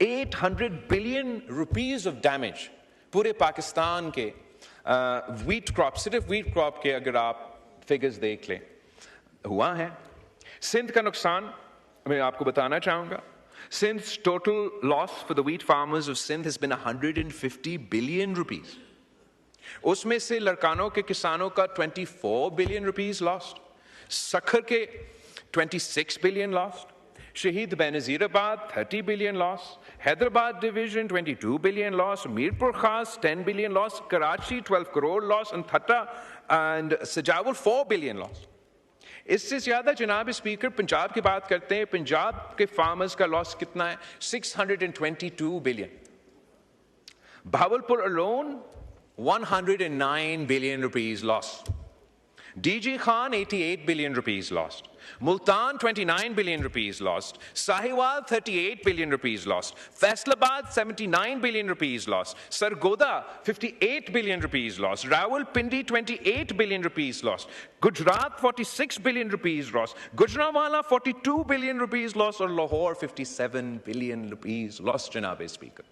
800 बिलियन रुपीस ऑफ डैमेज पूरे पाकिस्तान के व्हीट क्रॉप, सिर्फ व्हीट क्रॉप के अगर आप फिगर्स देख लें, हुआ है. सिंध का नुकसान मैं आपको बताना चाहूंगा. Sindh's total loss for the wheat farmers of Sindh has been 150 billion rupees. उसमें से लड़कानों के किसानों का 24 billion rupees lost, सखर के 26 billion lost, शहीद Benazirabad 30 billion loss, Hyderabad division 22 billion loss, Mirpur खास 10 billion loss, Karachi 12 crore loss, and Thatta and Sajawal 4 billion loss. इससे ज्यादा जनाब स्पीकर पंजाब की बात करते हैं। पंजाब के फार्मर्स का लॉस कितना है? 622 billion. Bahawalpur alone, 109 billion rupees lost. DG Khan, 88 billion rupees lost. Multan, 29 billion rupees lost. Sahiwal, 38 billion rupees lost. Faisalabad, 79 billion rupees lost. Sargodha, 58 billion rupees lost. Rawalpindi, 28 billion rupees lost. Gujarat, 46 billion rupees lost. Gujranwala, 42 billion rupees lost. Or Lahore, 57 billion rupees lost, Janabe Speaker.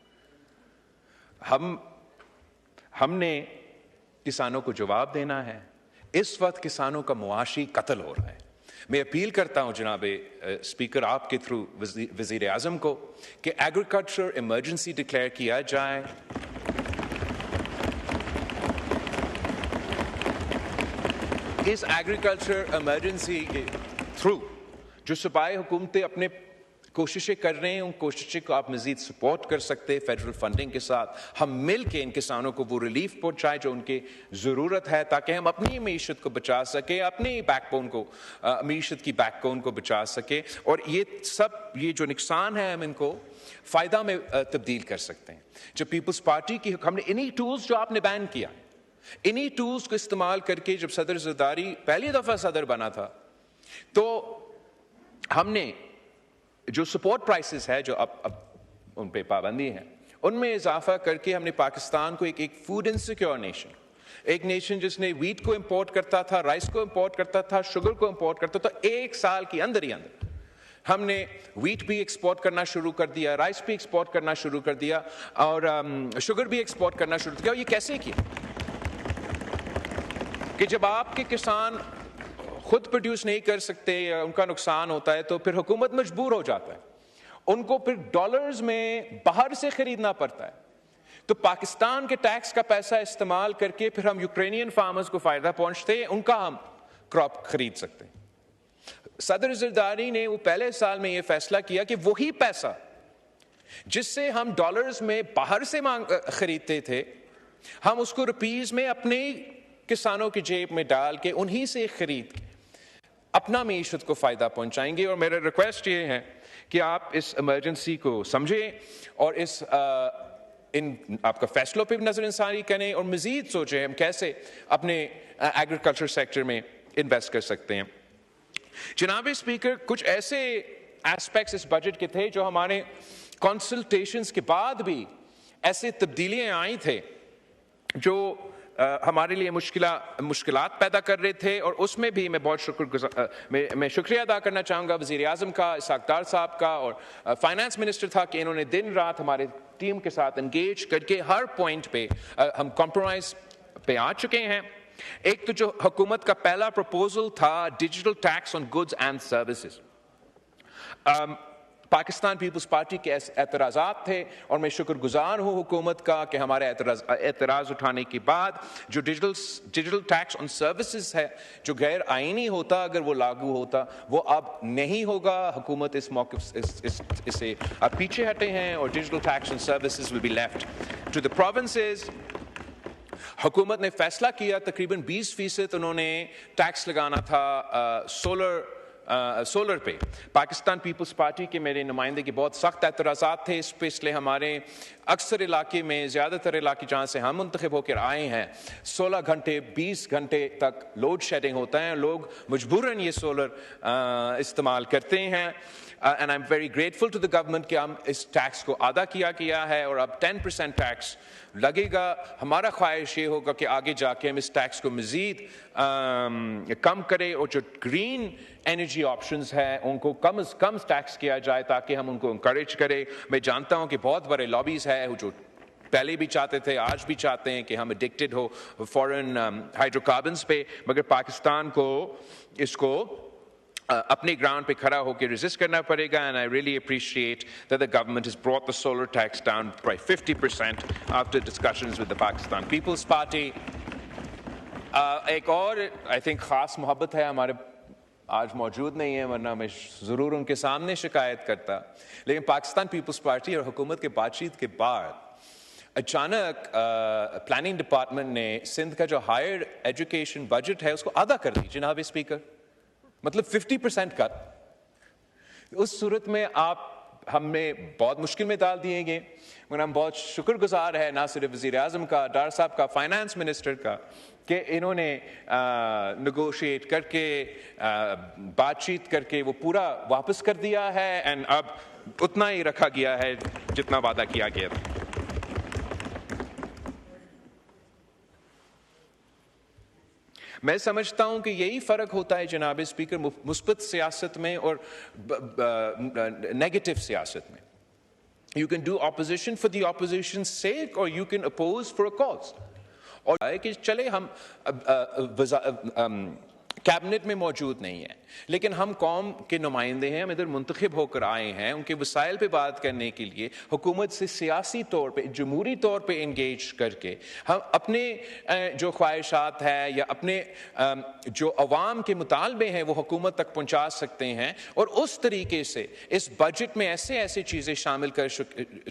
हमने किसानों को जवाब देना है। इस वक्त किसानों का मुआशी कत्ल हो रहा है। मैं अपील करता हूं जनाबे स्पीकर आपके थ्रू वजीर आजम को कि एग्रीकल्चर इमरजेंसी डिक्लेयर किया जाए। इस एग्रीकल्चर इमरजेंसी के थ्रू जो सूबाई हुकूमतें अपने कोशिशें कर रहे हैं, उन कोशिशों को आप मजीद सपोर्ट कर सकते हैं फेडरल फंडिंग के साथ। हम मिल के इन किसानों को वो रिलीफ पहुंचाएं जो उनकी ज़रूरत है, ताकि हम अपनी मीशत को बचा सकें, अपनी बैकबोन को, मीशत की बैकबोन को बचा सकें। और ये जो नुकसान है हम इनको फ़ायदा में तब्दील कर सकते हैं। जब पीपल्स पार्टी की हमने इन्हीं टूल्स जो आपने बैन किया, इन्हीं टूल्स को इस्तेमाल करके जब सदर ज़रदारी पहली दफ़ा सदर बना था, तो हमने जो सपोर्ट प्राइसेस है जो अब उन पे पाबंदी है, उनमें इजाफा करके हमने पाकिस्तान को एक फूड इनसिक्योर नेशन, एक नेशन जिसने वीट को इंपोर्ट करता था, राइस को इंपोर्ट करता था, शुगर को इंपोर्ट करता था, एक साल के अंदर ही अंदर हमने वीट भी एक्सपोर्ट करना शुरू कर दिया, राइस भी एक्सपोर्ट करना शुरू कर दिया और शुगर भी एक्सपोर्ट करना शुरू किया। और ये कैसे किया कि जब आपके किसान खुद प्रोड्यूस नहीं कर सकते या उनका नुकसान होता है तो फिर हुकूमत मजबूर हो जाता है, उनको फिर डॉलर्स में बाहर से खरीदना पड़ता है। तो पाकिस्तान के टैक्स का पैसा इस्तेमाल करके फिर हम यूक्रेनियन फार्मर्स को फायदा पहुंचते हैं, उनका हम क्रॉप खरीद सकते हैं। सदर ज़रदारी ने वो पहले साल में ये फैसला किया कि वही पैसा जिससे हम डॉलर्स में बाहर से खरीदते थे, हम उसको रुपीस में अपने किसानों की जेब में डाल के उन्हीं से खरीद के अपना मीशत को फ़ायदा पहुंचाएंगे। और मेरा रिक्वेस्ट ये है कि आप इस इमरजेंसी को समझें और इन आपका फैसलों पे भी नज़रअंसारी करें और मज़ीद सोचें हम कैसे अपने एग्रीकल्चर सेक्टर में इन्वेस्ट कर सकते हैं। जनाब स्पीकर, कुछ ऐसे एस्पेक्ट्स इस बजट के थे जो हमारे कंसल्टेशंस के बाद भी ऐसे तब्दीलियाँ आई थे जो हमारे लिए मुश्किलात पैदा कर रहे थे। और उसमें भी मैं बहुत मैं शुक्रिया अदा करना चाहूँगा वज़ीर आज़म का, इसाक डार साहब का, और फाइनेंस मिनिस्टर था कि इन्होंने दिन रात हमारे टीम के साथ एंगेज करके हर पॉइंट पे हम कॉम्प्रोमाइज़ पे आ चुके हैं। एक तो जो हुकूमत का पहला प्रपोजल था digital tax on goods and services, Pakistan Peoples Party के एतराज़ात थे और मैं शुक्रगुजार हूँ हुकूमत का कि हमारे एतराज़ उठाने के बाद जो डिजिटल टैक्स ऑन सर्विसेज है जो गैर आईनी होता, अगर वो लागू होता, वो अब नहीं होगा। हुकूमत इस मौके इससे अब पीछे हटे हैं और digital tax on services will be left to the provinces. हुकूमत ने फैसला किया तकरीबन 20% उन्होंने टैक्स लगाना था सोलर पे। पाकिस्तान पीपल्स पार्टी के मेरे नुमाइंदे के बहुत सख्त एतराज़ात थे इस पे, इसलिए हमारे अक्सर इलाके में, ज़्यादातर इलाके जहाँ से हम मुंतखब होकर आए हैं, 16 घंटे 20 घंटे तक लोड शेडिंग होता है। लोग मजबूरन ये सोलर इस्तेमाल करते हैं। And I am very grateful to the government कि हम इस टैक्स को आधा किया है और अब 10% टैक्स लगेगा। हमारा ख्वाहिश ये होगा कि आगे जाके हम इस टैक्स को मज़ीद कम करें और जो ग्रीन एनर्जी ऑप्शंस हैं उनको कम से कम टैक्स किया जाए ताकि हम उनको इंकरेज करें। मैं जानता हूँ कि बहुत बड़े लॉबीज़ है जो पहले भी चाहते थे, आज भी चाहते हैं कि हम एडिक्टेड हो फॉरेन हाइड्रोकार्बन्स पे, मगर पाकिस्तान को इसको अपने ग्राउंड पे खड़ा होकर रेजिस्ट करना पड़ेगा। And I really appreciate that the government has brought the solar tax down by 50% after discussions with the Pakistan Peoples Party. एक और आई थिंक खास मोहब्बत है हमारे, आज मौजूद नहीं है वरना मैं ज़रूर उनके सामने शिकायत करता, लेकिन पाकिस्तान पीपल्स पार्टी और हुकूमत के बातचीत के बाद अचानक प्लानिंग डिपार्टमेंट ने सिंध का जो हायर एजुकेशन बजट है उसको आधा कर दी जनाब स्पीकर। मतलब 50% कट। उस सूरत में आप हमें बहुत मुश्किल में डाल दिए गए, मगर हम बहुत शुक्रगुजार है ना सिर्फ वज़ीर आज़म का, डार साहब का, फाइनेंस मिनिस्टर का, कि इन्होंने नेगोशिएट करके बातचीत करके वो पूरा वापस कर दिया है, एंड अब उतना ही रखा गया है जितना वादा किया गया था। मैं समझता हूं कि यही फर्क होता है जनाब स्पीकर मुस्बत सियासत में और नेगेटिव सियासत में। You can do opposition for the opposition sake और you can oppose for a cause. और कि चले हम कैबिनेट में मौजूद नहीं है, लेकिन हम कौम के नुमाइंदे हैं, हम इधर मुंतखब होकर आए हैं उनके वसाइल पे बात करने के लिए, हुकूमत से सियासी तौर पे, जमहूरी तौर पे इंगेज करके हम अपने जो ख्वाहिशात है या अपने जो अवाम के मुतालबे हैं वो हुकूमत तक पहुंचा सकते हैं। और उस तरीके से इस बजट में ऐसे ऐसे चीज़ें शामिल कर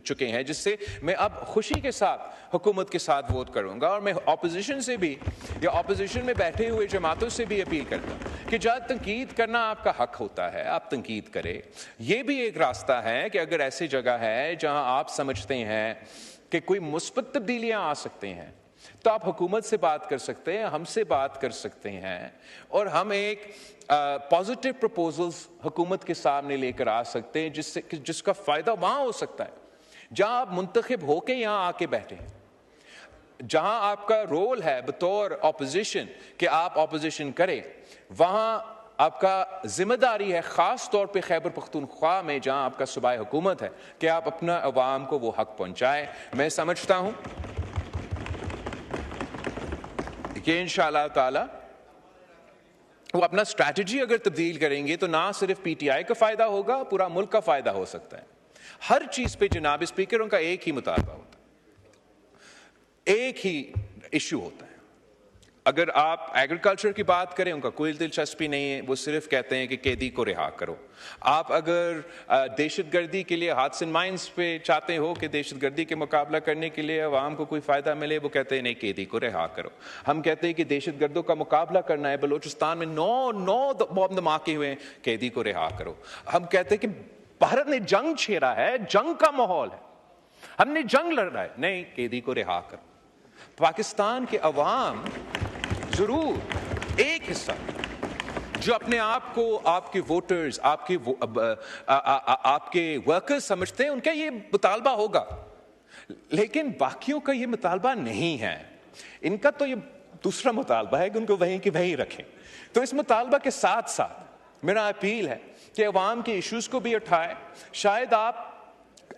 चुके हैं जिससे मैं अब खुशी के साथ हुकूमत के साथ वोट करूँगा। और मैं अपोजिशन से भी या अपोजिशन में बैठे हुए जमातों से भी अपील करता हूं कि जब तनकीद करना आपका हक होता है, आप तनकीद करें। यह भी एक रास्ता है कि अगर ऐसी जगह है जहां आप समझते हैं कि कोई मुस्बत तब्दीलियां आ सकते हैं, तो आप हुकूमत से बात कर सकते हैं, हमसे बात कर सकते हैं, और हम एक पॉजिटिव प्रपोजल्स हुकूमत के सामने लेकर आ सकते हैं जिसका फायदा वहां हो सकता है जहां आप मुंतखब होके यहां आके बैठे हैं, जहां आपका रोल है बतौर ऑपोजिशन कि आप ऑपोजिशन करें। वहां आपका जिम्मेदारी है, खास तौर पे खैबर पख्तूनख्वा में जहां आपका सूबाई हुकूमत है, कि आप अपना अवाम को वो हक पहुंचाएं। मैं समझता हूं कि इंशाअल्लाह ताला वो अपना स्ट्रैटेजी अगर तब्दील करेंगे तो ना सिर्फ पीटीआई का फायदा होगा, पूरा मुल्क का फायदा हो सकता है। हर चीज पे जनाब स्पीकर उनका एक ही मुतालबा होता है, एक ही इशू होता है। अगर आप एग्रीकल्चर की बात करें, उनका कोई दिलचस्पी नहीं है, वो सिर्फ कहते हैं कि कैदी को रिहा करो। आप अगर दहशतगर्दी के लिए हाथ्स एंड माइंस पे चाहते हो कि दहशतगर्दी के मुकाबला करने के लिए अवाम को कोई फ़ायदा मिले, वो कहते हैं नहीं, कैदी को रिहा करो। हम कहते हैं कि दहशतगर्दों का मुकाबला करना है, बलूचिस्तान में 9 बम धमाके हुए हैं, कैदी को रिहा करो। हम कहते हैं कि भारत ने जंग छेड़ा है, जंग का माहौल है, हमने जंग लड़ना है, नहीं, कैदी को रिहा करो। पाकिस्तान के अवाम जरूर एक हिस्सा जो अपने आप को आपके वोटर्स, आपके वर्कर्स समझते हैं, उनका ये मुतालबा होगा, लेकिन बाकियों का ये मुतालबा नहीं है। इनका तो ये दूसरा मुतालबा है कि उनको वहीं के वहीं रखें। तो इस मुतालबा के साथ साथ मेरा अपील है कि अवाम के इश्यूज को भी उठाएं। शायद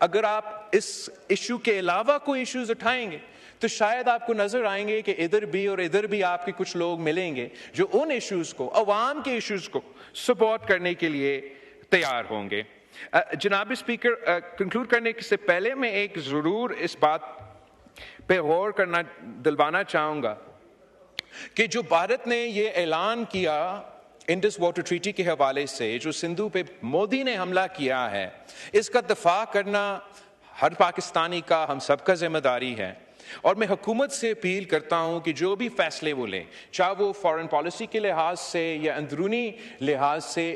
अगर आप इस इशू के अलावा कोई इश्यूज उठाएंगे तो शायद आपको नजर आएंगे कि इधर भी और इधर भी आपके कुछ लोग मिलेंगे जो उन इश्यूज को, अवाम के इश्यूज को सपोर्ट करने के लिए तैयार होंगे। जनाब स्पीकर, कंक्लूड करने से पहले मैं एक जरूर इस बात पे गौर करना दिलवाना चाहूंगा कि जो भारत ने ये ऐलान किया इंडस वाटर ट्रीटी के हवाले से, जो सिंधु पे मोदी ने हमला किया है, इसका दफा करना हर पाकिस्तानी का, हम सबका जिम्मेदारी है। और मैं हुकूमत से अपील करता हूं कि जो भी फैसले वो लें, चाहे वो फॉरेन पॉलिसी के लिहाज से या अंदरूनी लिहाज से,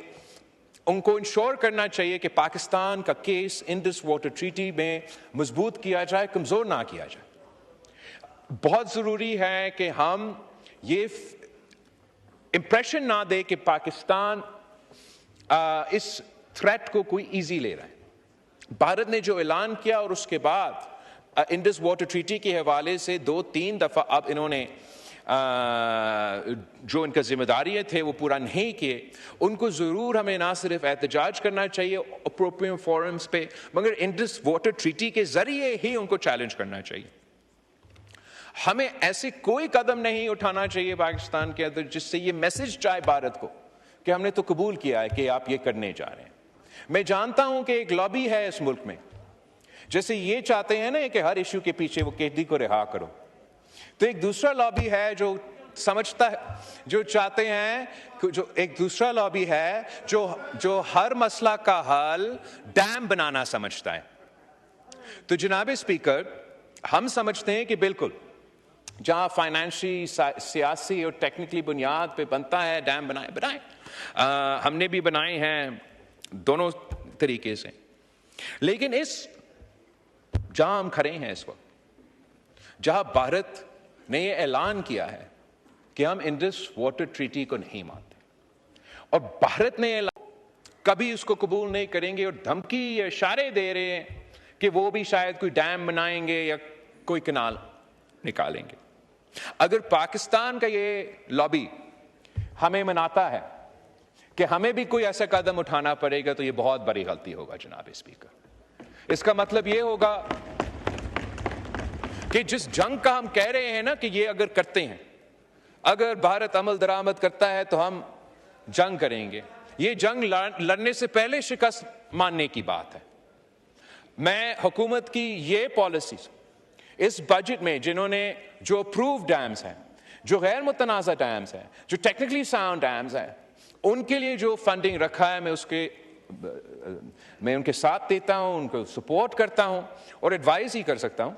उनको इंश्योर करना चाहिए कि पाकिस्तान का केस इंडस वाटर ट्रीटी में मजबूत किया जाए, कमजोर ना किया जाए। बहुत जरूरी है कि हम ये इंप्रेशन ना दे कि पाकिस्तान इस थ्रेट को कोई इजी ले रहा है। भारत ने जो ऐलान किया और उसके बाद इंडस वाटर ट्रीटी के हवाले से 2-3 दफा अब इन्होंने जो इनका जिम्मेदारी थे वो पूरा नहीं किए। उनको जरूर हमें ना सिर्फ एहतजाज करना चाहिए अप्रोप्रिएट फोरम्स पे, मगर इंडस वाटर ट्रीटी के जरिए ही उनको चैलेंज करना चाहिए। हमें ऐसे कोई कदम नहीं उठाना चाहिए पाकिस्तान के अंदर जिससे ये मैसेज जाए भारत को कि हमने तो कबूल किया है कि आप ये करने जा रहे हैं। मैं जानता हूं कि एक लॉबी है इस मुल्क में, जैसे ये चाहते हैं ना कि हर इशू के पीछे वो कैदी को रिहा करो, तो एक दूसरा लॉबी है जो समझता है, जो चाहते हैं, जो एक दूसरा लॉबी है जो हर मसला का हल डैम बनाना समझता है। तो जनाब स्पीकर, हम समझते हैं कि बिल्कुल जहां फाइनेंशियली, सियासी और टेक्निकली बुनियाद पे बनता है डैम बनाएं। हमने भी बनाए हैं दोनों तरीके से। लेकिन जहां हम खड़े हैं इस वक्त, जहां भारत ने यह ऐलान किया है कि हम इंडस वाटर ट्रीटी को नहीं मानते, और भारत ने कभी उसको कबूल नहीं करेंगे और धमकी या इशारे दे रहे हैं कि वो भी शायद कोई डैम बनाएंगे या कोई कनाल निकालेंगे। अगर पाकिस्तान का ये लॉबी हमें मनाता है कि हमें भी कोई ऐसा कदम उठाना पड़ेगा, तो ये बहुत बड़ी गलती होगा जनाब स्पीकर। इसका मतलब ये होगा कि जिस जंग का हम कह रहे हैं ना कि ये अगर करते हैं, अगर भारत अमल दरामद करता है तो हम जंग करेंगे, ये जंग लड़ने से पहले शिकस्त मानने की बात है। मैं हुकूमत की ये पॉलिसीज इस बजट में, जिन्होंने जो अप्रूव डैम्स हैं, जो गैर मुतनाज़ा डैम्स हैं, जो टेक्निकली साउंड डैम्स हैं, उनके लिए जो फंडिंग रखा है, मैं उनके साथ देता हूं, उनको सपोर्ट करता हूं और एडवाइस ही कर सकता हूं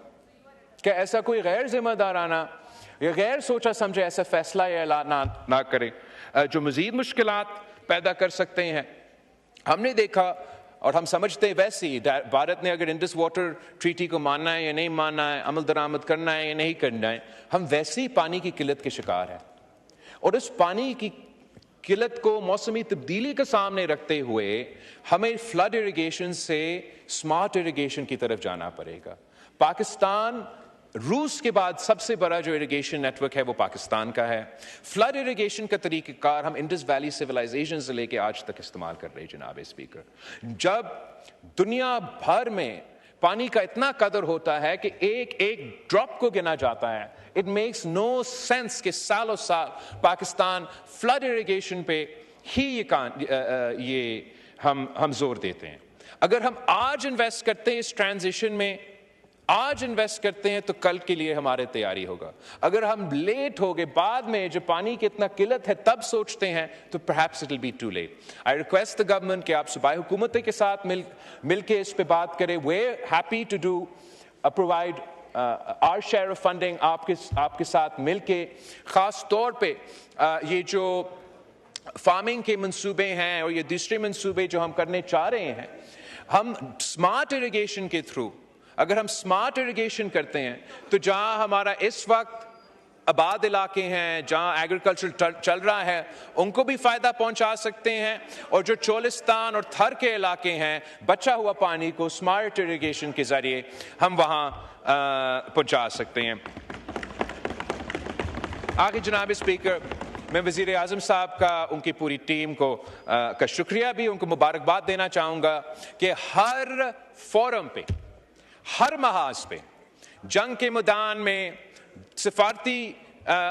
कि ऐसा कोई गैर जिम्मेदाराना या गैर सोचा समझे ऐसा फैसला या ऐलान ना करे जो मजीद मुश्किलात पैदा कर सकते हैं। हमने देखा और हम समझते हैं वैसे ही भारत ने अगर इंडस वाटर ट्रीटी को मानना है या नहीं मानना है, अमल दरामद करना है या नहीं करना है, हम वैसे ही पानी की किल्लत के शिकार हैं। और इस पानी की किल्लत को मौसमी तब्दीली के सामने रखते हुए हमें फ्लड इरिगेशन से स्मार्ट इरिगेशन की तरफ जाना पड़ेगा। पाकिस्तान रूस के बाद सबसे बड़ा जो इरिगेशन नेटवर्क है वो पाकिस्तान का है। फ्लड इरिगेशन का तरीक़ाकार हम इंडस वैली सिविलाइजेशन से लेके आज तक इस्तेमाल कर रहे हैं जनाब स्पीकर। जब दुनिया भर में पानी का इतना कदर होता है कि एक एक ड्रॉप को गिना जाता है, इट मेक्स नो सेंस कि सालों साल पाकिस्तान फ्लड इरिगेशन पे ही ये हम जोर देते हैं। अगर हम आज इन्वेस्ट करते हैं इस ट्रांजिशन में, आज इन्वेस्ट करते हैं, तो कल के लिए हमारे तैयारी होगा। अगर हम लेट हो गए, बाद में जो पानी की इतना किल्लत है तब सोचते हैं, तो perhaps it will be too late. I request the government कि आप सूबाई हुकूमत के साथ मिल के इस पे बात करें। We're happy to do provide our share of funding आपके साथ मिल के, खास तौर पे ये जो फार्मिंग के मंसूबे हैं और ये दूसरे मंसूबे जो हम करने चाह रहे हैं, हम स्मार्ट इरिगेशन के थ्रू, अगर हम स्मार्ट इरिगेशन करते हैं तो जहां हमारा इस वक्त आबाद इलाके हैं, जहां एग्रीकल्चर चल रहा है, उनको भी फायदा पहुंचा सकते हैं, और जो चोलिस्तान और थर के इलाके हैं, बचा हुआ पानी को स्मार्ट इरिगेशन के जरिए हम वहां पहुंचा सकते हैं। आगे जनाब स्पीकर, मैं वज़ीर आज़म साहब का, उनकी पूरी टीम को का शुक्रिया भी, उनको मुबारकबाद देना चाहूँगा कि हर फोरम पे, हर महाज पे, जंग के मैदान में, सिफारती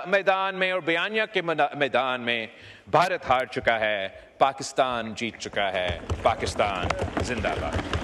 मैदान में और बयानिया के मैदान में भारत हार चुका है, पाकिस्तान जीत चुका है। पाकिस्तान जिंदाबाद।